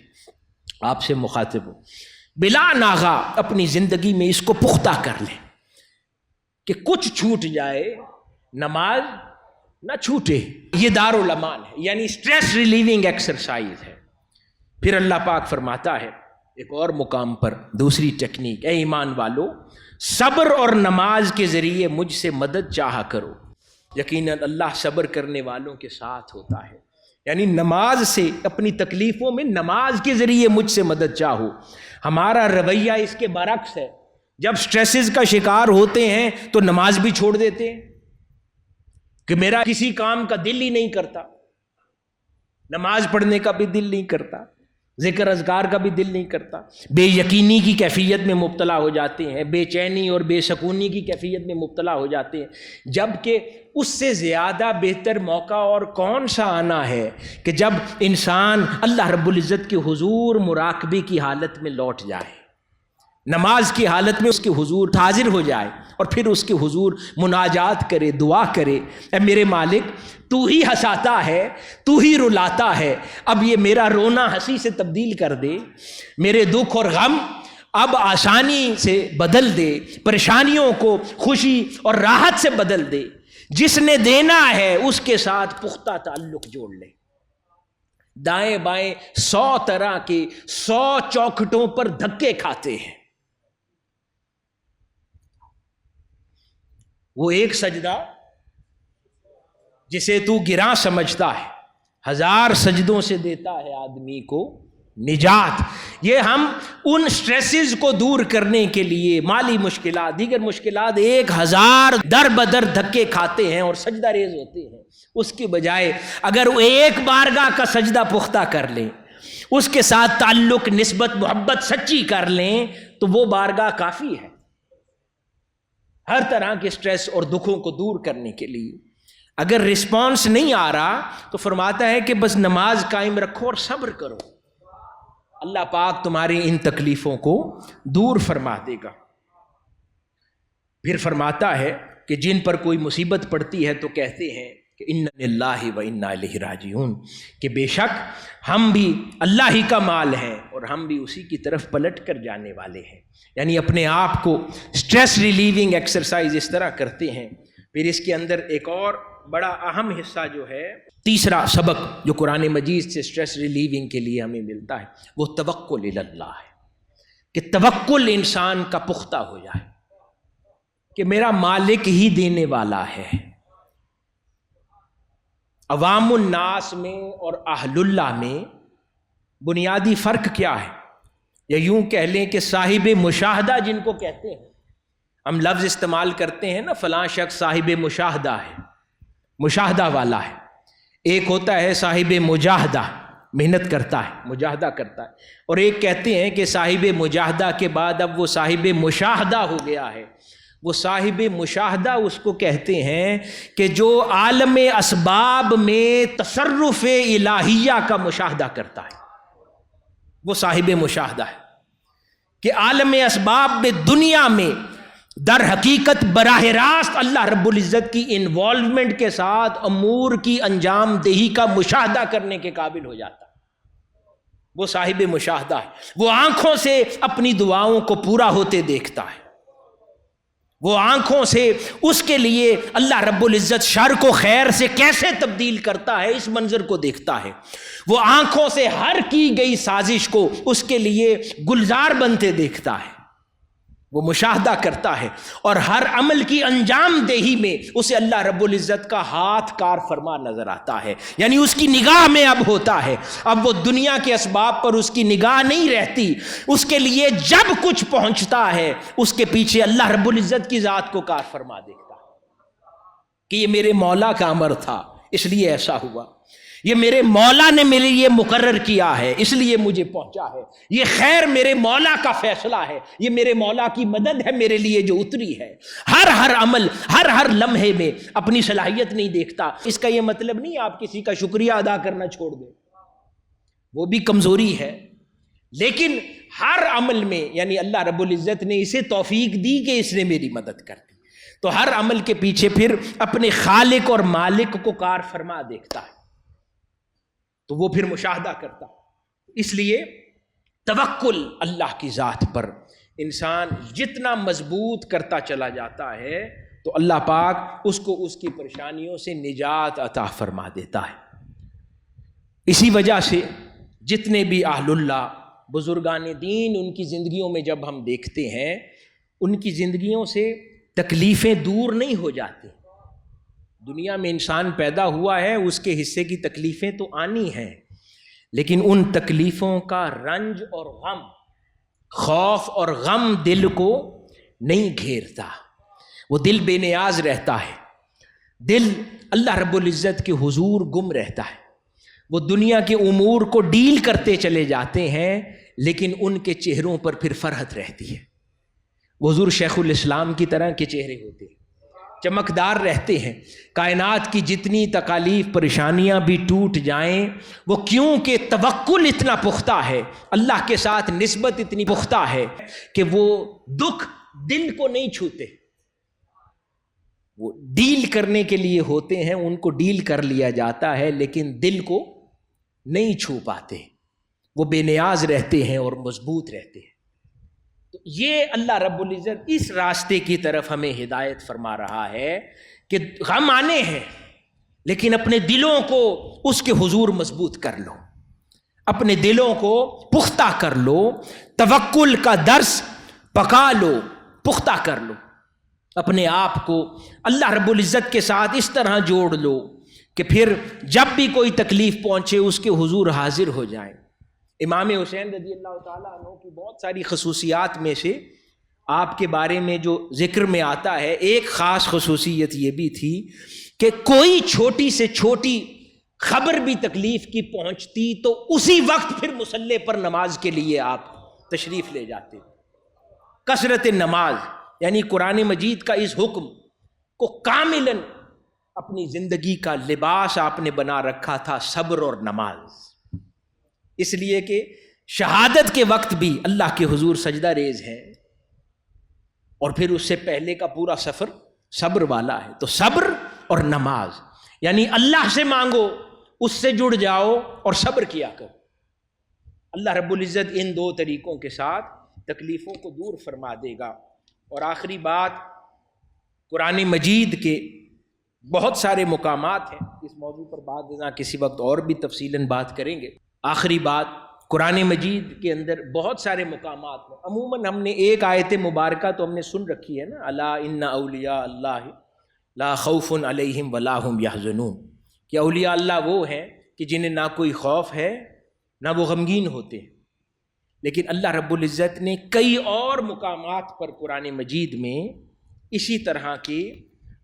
آپ سے مخاطب ہوں، بلا ناغہ اپنی زندگی میں اس کو پختہ کر لیں کہ کچھ چھوٹ جائے نماز نہ چھوٹے. یہ دارالامان ہے، یعنی سٹریس ریلیونگ ایکسرسائز ہے. پھر اللہ پاک فرماتا ہے ایک اور مقام پر دوسری ٹیکنیک، اے ایمان والو صبر اور نماز کے ذریعے مجھ سے مدد چاہا کرو، یقیناً اللہ صبر کرنے والوں کے ساتھ ہوتا ہے. یعنی نماز سے، اپنی تکلیفوں میں نماز کے ذریعے مجھ سے مدد چاہو. ہمارا رویہ اس کے برعکس ہے، جب سٹریسز کا شکار ہوتے ہیں تو نماز بھی چھوڑ دیتے ہیں کہ میرا کسی کام کا دل ہی نہیں کرتا، نماز پڑھنے کا بھی دل نہیں کرتا، ذکر اذکار کا بھی دل نہیں کرتا، بے یقینی کی کیفیت میں مبتلا ہو جاتے ہیں، بے چینی اور بے سکونی کی کیفیت میں مبتلا ہو جاتے ہیں. جبکہ اس سے زیادہ بہتر موقع اور کون سا آنا ہے کہ جب انسان اللہ رب العزت کے حضور مراقبے کی حالت میں لوٹ جائے، نماز کی حالت میں اس کے حضور حاضر ہو جائے، اور پھر اس کے حضور مناجات کرے، دعا کرے، اے میرے مالک تو ہی ہنساتا ہے، تو ہی رلاتا ہے، اب یہ میرا رونا ہنسی سے تبدیل کر دے، میرے دکھ اور غم اب آسانی سے بدل دے، پریشانیوں کو خوشی اور راحت سے بدل دے. جس نے دینا ہے اس کے ساتھ پختہ تعلق جوڑ لے. دائیں بائیں 100 طرح کے 100 چوکھٹوں پر دھکے کھاتے ہیں، وہ ایک سجدہ جسے تو گراں سمجھتا ہے 1000 سجدوں سے دیتا ہے آدمی کو نجات. یہ ہم ان سٹریسز کو دور کرنے کے لیے مالی مشکلات، دیگر مشکلات 1000 در بدر دھکے کھاتے ہیں اور سجدہ ریز ہوتے ہیں. اس کی بجائے اگر وہ ایک بارگاہ کا سجدہ پختہ کر لیں، اس کے ساتھ تعلق، نسبت، محبت سچی کر لیں، تو وہ بارگاہ کافی ہے ہر طرح کے سٹریس اور دکھوں کو دور کرنے کے لیے. اگر رسپانس نہیں آ رہا تو فرماتا ہے کہ بس نماز قائم رکھو اور صبر کرو، اللہ پاک تمہاری ان تکلیفوں کو دور فرما دے گا. پھر فرماتا ہے کہ جن پر کوئی مصیبت پڑتی ہے تو کہتے ہیں کہ انا للہ و انا الیہ راجعون، کہ بے شک ہم بھی اللہ ہی کا مال ہیں اور ہم بھی اسی کی طرف پلٹ کر جانے والے ہیں۔ یعنی اپنے آپ کو سٹریس ریلیونگ ایکسرسائز اس طرح کرتے ہیں۔ پھر اس کے اندر ایک اور بڑا اہم حصہ جو ہے، تیسرا سبق جو قرآن مجید سے سٹریس ریلیونگ کے لیے ہمیں ملتا ہے، وہ توکل اللہ ہے، کہ توکل انسان کا پختہ ہو جائے کہ میرا مالک ہی دینے والا ہے۔ عوام الناس میں اور اہل اللہ میں بنیادی فرق کیا ہے؟ یا یوں کہہ لیں کہ صاحب مشاہدہ جن کو کہتے ہیں، ہم لفظ استعمال کرتے ہیں نا، فلاں شخص صاحب مشاہدہ ہے، مشاہدہ والا ہے۔ ایک ہوتا ہے صاحب مجاہدہ، محنت کرتا ہے، مجاہدہ کرتا ہے، اور ایک کہتے ہیں کہ صاحب مجاہدہ کے بعد اب وہ صاحب مشاہدہ ہو گیا ہے۔ وہ صاحب مشاہدہ اس کو کہتے ہیں کہ جو عالم اسباب میں تصرف الہیہ کا مشاہدہ کرتا ہے، وہ صاحب مشاہدہ ہے، کہ عالم اسباب میں دنیا میں در حقیقت براہ راست اللہ رب العزت کی انوالومنٹ کے ساتھ امور کی انجام دہی کا مشاہدہ کرنے کے قابل ہو جاتا ہے، وہ صاحب مشاہدہ ہے۔ وہ آنکھوں سے اپنی دعاؤں کو پورا ہوتے دیکھتا ہے، وہ آنکھوں سے اس کے لیے اللہ رب العزت شر کو خیر سے کیسے تبدیل کرتا ہے اس منظر کو دیکھتا ہے، وہ آنکھوں سے ہر کی گئی سازش کو اس کے لیے گلزار بنتے دیکھتا ہے، وہ مشاہدہ کرتا ہے، اور ہر عمل کی انجام دہی میں اسے اللہ رب العزت کا ہاتھ کار فرما نظر آتا ہے، یعنی اس کی نگاہ میں اب ہوتا ہے، اب وہ دنیا کے اسباب پر اس کی نگاہ نہیں رہتی، اس کے لیے جب کچھ پہنچتا ہے اس کے پیچھے اللہ رب العزت کی ذات کو کار فرما دیکھتا ہے کہ یہ میرے مولا کا امر تھا اس لیے ایسا ہوا، یہ میرے مولا نے میرے لیے مقرر کیا ہے اس لیے مجھے پہنچا ہے، یہ خیر میرے مولا کا فیصلہ ہے، یہ میرے مولا کی مدد ہے میرے لیے جو اتری ہے۔ ہر عمل ہر لمحے میں اپنی صلاحیت نہیں دیکھتا۔ اس کا یہ مطلب نہیں آپ کسی کا شکریہ ادا کرنا چھوڑ دیں، وہ بھی کمزوری ہے، لیکن ہر عمل میں یعنی اللہ رب العزت نے اسے توفیق دی کہ اس نے میری مدد کر دی، تو ہر عمل کے پیچھے پھر اپنے خالق اور مالک کو کار فرما دیکھتا ہے، تو وہ پھر مشاہدہ کرتا۔ اس لیے توکل اللہ کی ذات پر انسان جتنا مضبوط کرتا چلا جاتا ہے تو اللہ پاک اس کو اس کی پریشانیوں سے نجات عطا فرما دیتا ہے۔ اسی وجہ سے جتنے بھی اہل اللہ بزرگان دین ان کی زندگیوں میں جب ہم دیکھتے ہیں، ان کی زندگیوں سے تکلیفیں دور نہیں ہو جاتی۔ دنیا میں انسان پیدا ہوا ہے، اس کے حصے کی تکلیفیں تو آنی ہیں، لیکن ان تکلیفوں کا رنج اور غم، خوف اور غم دل کو نہیں گھیرتا، وہ دل بے نیاز رہتا ہے، دل اللہ رب العزت کے حضور گم رہتا ہے، وہ دنیا کے امور کو ڈیل کرتے چلے جاتے ہیں لیکن ان کے چہروں پر پھر فرحت رہتی ہے۔ وہ حضور شیخ الاسلام کی طرح کے چہرے ہوتے ہیں، چمکدار رہتے ہیں، کائنات کی جتنی تکالیف پریشانیاں بھی ٹوٹ جائیں، وہ کیونکہ توکل اتنا پختہ ہے، اللہ کے ساتھ نسبت اتنی پختہ ہے کہ وہ دکھ دل کو نہیں چھوتے، وہ ڈیل کرنے کے لیے ہوتے ہیں، ان کو ڈیل کر لیا جاتا ہے لیکن دل کو نہیں چھو پاتے، وہ بے نیاز رہتے ہیں اور مضبوط رہتے ہیں۔ تو یہ اللہ رب العزت اس راستے کی طرف ہمیں ہدایت فرما رہا ہے کہ غم آنے ہیں لیکن اپنے دلوں کو اس کے حضور مضبوط کر لو، اپنے دلوں کو پختہ کر لو، توکل کا درس پکا لو، پختہ کر لو، اپنے آپ کو اللہ رب العزت کے ساتھ اس طرح جوڑ لو کہ پھر جب بھی کوئی تکلیف پہنچے اس کے حضور حاضر ہو جائیں۔ امام حسین رضی اللہ تعالیٰ عنہ کی بہت ساری خصوصیات میں سے آپ کے بارے میں جو ذکر میں آتا ہے، ایک خاص خصوصیت یہ بھی تھی کہ کوئی چھوٹی سے چھوٹی خبر بھی تکلیف کی پہنچتی تو اسی وقت پھر مصلی پر نماز کے لیے آپ تشریف لے جاتے۔ کثرت نماز یعنی قرآن مجید کا اس حکم کو کاملاً اپنی زندگی کا لباس آپ نے بنا رکھا تھا، صبر اور نماز، اس لیے کہ شہادت کے وقت بھی اللہ کے حضور سجدہ ریز ہیں، اور پھر اس سے پہلے کا پورا سفر صبر والا ہے. تو صبر اور نماز یعنی اللہ سے مانگو، اس سے جڑ جاؤ اور صبر کیا کرو. اللہ رب العزت ان دو طریقوں کے ساتھ تکلیفوں کو دور فرما دے گا. اور آخری بات، قرآن مجید کے بہت سارے مقامات ہیں، اس موضوع پر بعد ازاں کسی وقت اور بھی تفصیلاً بات کریں گے. آخری بات، قرآن مجید کے اندر بہت سارے مقامات ہیں. عموماً ہم نے ایک آیت مبارکہ تو ہم نے سن رکھی ہے نا، الا ان اولیاء اللہ لا خوف علیہم ولا هم یحزنون، کہ اولیاء اللہ وہ ہیں کہ جنہیں نہ کوئی خوف ہے نہ وہ غمگین ہوتے ہیں. لیکن اللہ رب العزت نے کئی اور مقامات پر قرآن مجید میں اسی طرح کے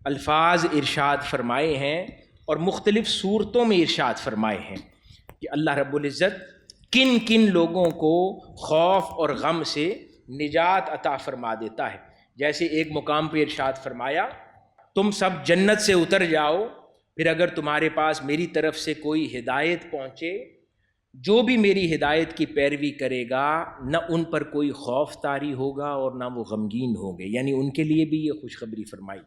الفاظ ارشاد فرمائے ہیں اور مختلف صورتوں میں ارشاد فرمائے ہیں کہ اللہ رب العزت کن کن لوگوں کو خوف اور غم سے نجات عطا فرما دیتا ہے. جیسے ایک مقام پہ ارشاد فرمایا، تم سب جنت سے اتر جاؤ، پھر اگر تمہارے پاس میری طرف سے کوئی ہدایت پہنچے، جو بھی میری ہدایت کی پیروی کرے گا نہ ان پر کوئی خوف طاری ہوگا اور نہ وہ غمگین ہوں گے. یعنی ان کے لیے بھی یہ خوشخبری فرمائی.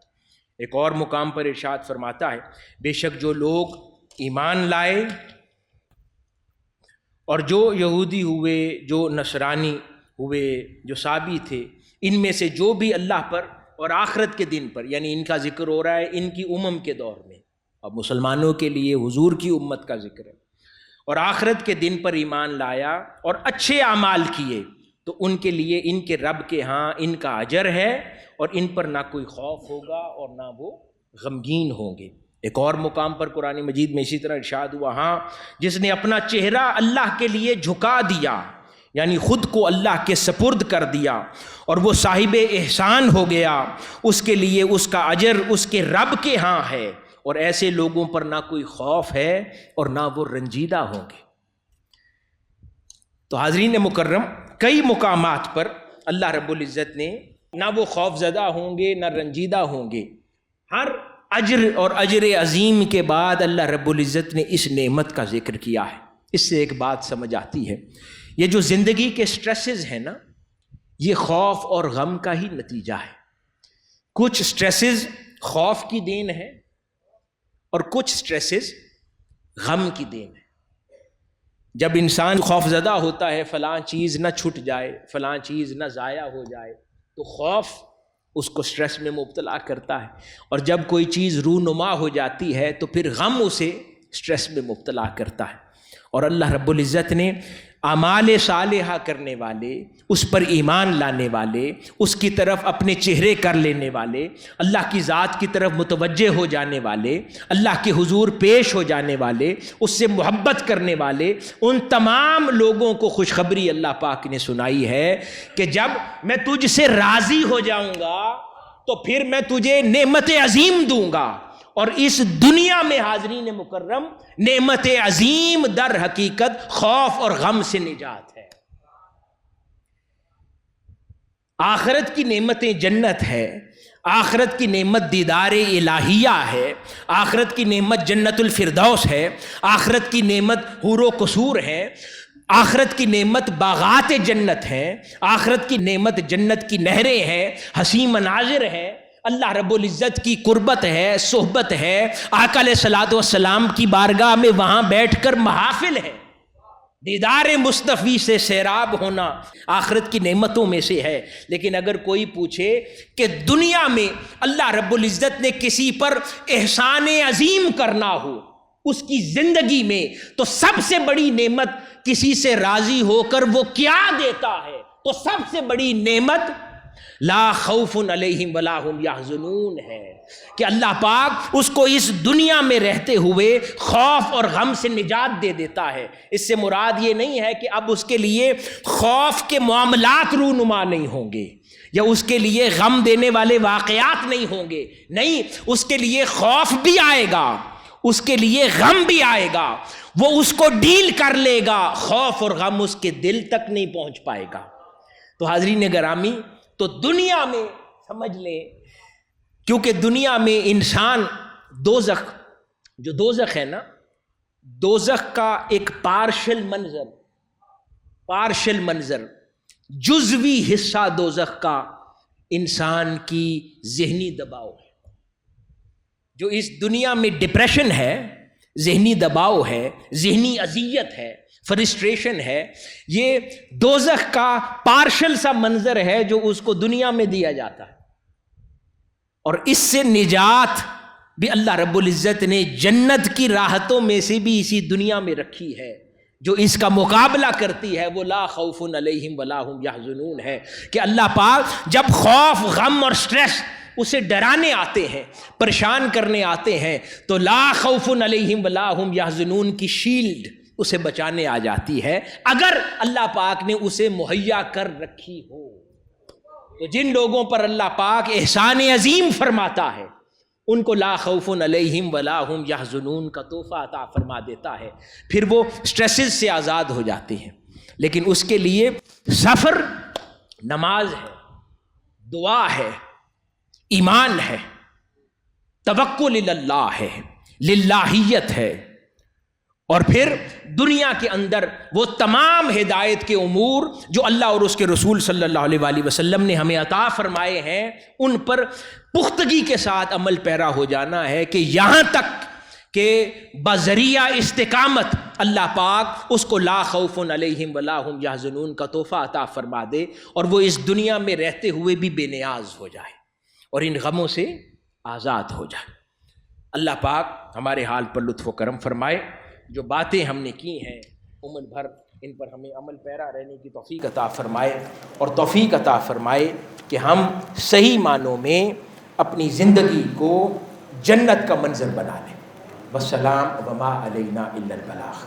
ایک اور مقام پر ارشاد فرماتا ہے، بے شک جو لوگ ایمان لائے اور جو یہودی ہوئے، جو نصرانی ہوئے، جو صابی تھے، ان میں سے جو بھی اللہ پر اور آخرت کے دن پر، یعنی ان کا ذکر ہو رہا ہے ان کی امم کے دور میں، اب مسلمانوں کے لیے حضور کی امت کا ذکر ہے، اور آخرت کے دن پر ایمان لایا اور اچھے اعمال کیے تو ان کے لیے ان کے رب کے ہاں ان کا اجر ہے اور ان پر نہ کوئی خوف ہوگا اور نہ وہ غمگین ہوں گے. ایک اور مقام پر قرآن مجید میں اسی طرح ارشاد ہوا، ہاں جس نے اپنا چہرہ اللہ کے لیے جھکا دیا، یعنی خود کو اللہ کے سپرد کر دیا اور وہ صاحب احسان ہو گیا، اس کے لیے اس کا اجر اس کے رب کے ہاں ہے، اور ایسے لوگوں پر نہ کوئی خوف ہے اور نہ وہ رنجیدہ ہوں گے. تو حاضرین مکرم، کئی مقامات پر اللہ رب العزت نے نہ وہ خوف زدہ ہوں گے نہ رنجیدہ ہوں گے. ہر اجر اور اجر عظیم کے بعد اللہ رب العزت نے اس نعمت کا ذکر کیا ہے. اس سے ایک بات سمجھ آتی ہے، یہ جو زندگی کے سٹریسز ہیں نا، یہ خوف اور غم کا ہی نتیجہ ہے. کچھ سٹریسز خوف کی دین ہے اور کچھ سٹریسز غم کی دین ہے. جب انسان خوف زدہ ہوتا ہے فلاں چیز نہ چھٹ جائے، فلاں چیز نہ ضائع ہو جائے، تو خوف اس کو سٹریس میں مبتلا کرتا ہے، اور جب کوئی چیز رونما ہو جاتی ہے تو پھر غم اسے سٹریس میں مبتلا کرتا ہے. اور اللہ رب العزت نے اعمال صالحہ کرنے والے، اس پر ایمان لانے والے، اس کی طرف اپنے چہرے کر لینے والے، اللہ کی ذات کی طرف متوجہ ہو جانے والے، اللہ کے حضور پیش ہو جانے والے، اس سے محبت کرنے والے، ان تمام لوگوں کو خوشخبری اللہ پاک نے سنائی ہے کہ جب میں تجھ سے راضی ہو جاؤں گا تو پھر میں تجھے نعمت عظیم دوں گا. اور اس دنیا میں حاضرین مکرم نعمت عظیم در حقیقت خوف اور غم سے نجات ہے. آخرت کی نعمتیں جنت ہے، آخرت کی نعمت دیدار الہیہ ہے، آخرت کی نعمت جنت الفردوس ہے، آخرت کی نعمت حور و قصور ہے، آخرت کی نعمت باغات جنت ہے، آخرت کی نعمت جنت کی نہریں ہیں، حسین مناظر ہیں، اللہ رب العزت کی قربت ہے، صحبت ہے، آقا علیہ الصلوۃ والسلام کی بارگاہ میں وہاں بیٹھ کر محافل ہے، دیدار مصطفی سے سیراب ہونا آخرت کی نعمتوں میں سے ہے. لیکن اگر کوئی پوچھے کہ دنیا میں اللہ رب العزت نے کسی پر احسان عظیم کرنا ہو اس کی زندگی میں، تو سب سے بڑی نعمت کسی سے راضی ہو کر وہ کیا دیتا ہے؟ تو سب سے بڑی نعمت لا خوف علیہم ولا هم یحزنون ہے کہ اللہ پاک اس کو اس دنیا میں رہتے ہوئے خوف اور غم سے نجات دے دیتا ہے. اس سے مراد یہ نہیں ہے کہ اب اس کے لیے خوف کے معاملات رونما نہیں ہوں گے یا اس کے لیے غم دینے والے واقعات نہیں ہوں گے. نہیں، اس کے لیے خوف بھی آئے گا، اس کے لیے غم بھی آئے گا، وہ اس کو ڈیل کر لے گا، خوف اور غم اس کے دل تک نہیں پہنچ پائے گا. تو حاضرین گرامی، تو دنیا میں سمجھ لیں، کیونکہ دنیا میں انسان دوزخ، جو دوزخ ہے نا، دوزخ کا ایک پارشل منظر، جزوی حصہ دوزخ کا انسان کی ذہنی دباؤ ہے. جو اس دنیا میں ڈپریشن ہے، ذہنی دباؤ ہے، ذہنی اذیت ہے، فرسٹریشن ہے، یہ دوزخ کا پارشل سا منظر ہے جو اس کو دنیا میں دیا جاتا ہے. اور اس سے نجات بھی اللہ رب العزت نے جنت کی راحتوں میں سے بھی اسی دنیا میں رکھی ہے. جو اس کا مقابلہ کرتی ہے وہ لا خوف علیہم ولا هم یحزنون ہے، کہ اللہ پاک جب خوف، غم اور سٹریس اسے ڈرانے آتے ہیں، پریشان کرنے آتے ہیں، تو لا خوف علیہم ولا هم یحزنون کی شیلڈ اسے بچانے آ جاتی ہے، اگر اللہ پاک نے اسے مہیا کر رکھی ہو. تو جن لوگوں پر اللہ پاک احسان عظیم فرماتا ہے ان کو لا خوف علیہم ولا هم یحزنون کا تحفہ عطا فرما دیتا ہے، پھر وہ سٹریسز سے آزاد ہو جاتے ہیں. لیکن اس کے لیے سفر نماز ہے، دعا ہے، ایمان ہے، توکل اللہ ہے، للہیت ہے، اور پھر دنیا کے اندر وہ تمام ہدایت کے امور جو اللہ اور اس کے رسول صلی اللہ علیہ وآلہ وسلم نے ہمیں عطا فرمائے ہیں ان پر پختگی کے ساتھ عمل پیرا ہو جانا ہے، کہ یہاں تک کہ بذریعہ استقامت اللہ پاک اس کو لا خوف علیہم ولا هم یحزنون کا تحفہ عطا فرما دے، اور وہ اس دنیا میں رہتے ہوئے بھی بے نیاز ہو جائے اور ان غموں سے آزاد ہو جائے. اللہ پاک ہمارے حال پر لطف و کرم فرمائے. جو باتیں ہم نے کی ہیں عمر بھر ان پر ہمیں عمل پیرا رہنے کی توفیق عطا فرمائے، اور توفیق عطا فرمائے کہ ہم صحیح معنوں میں اپنی زندگی کو جنت کا منظر بنا لیں. والسلام وما علینا الا البلاغ.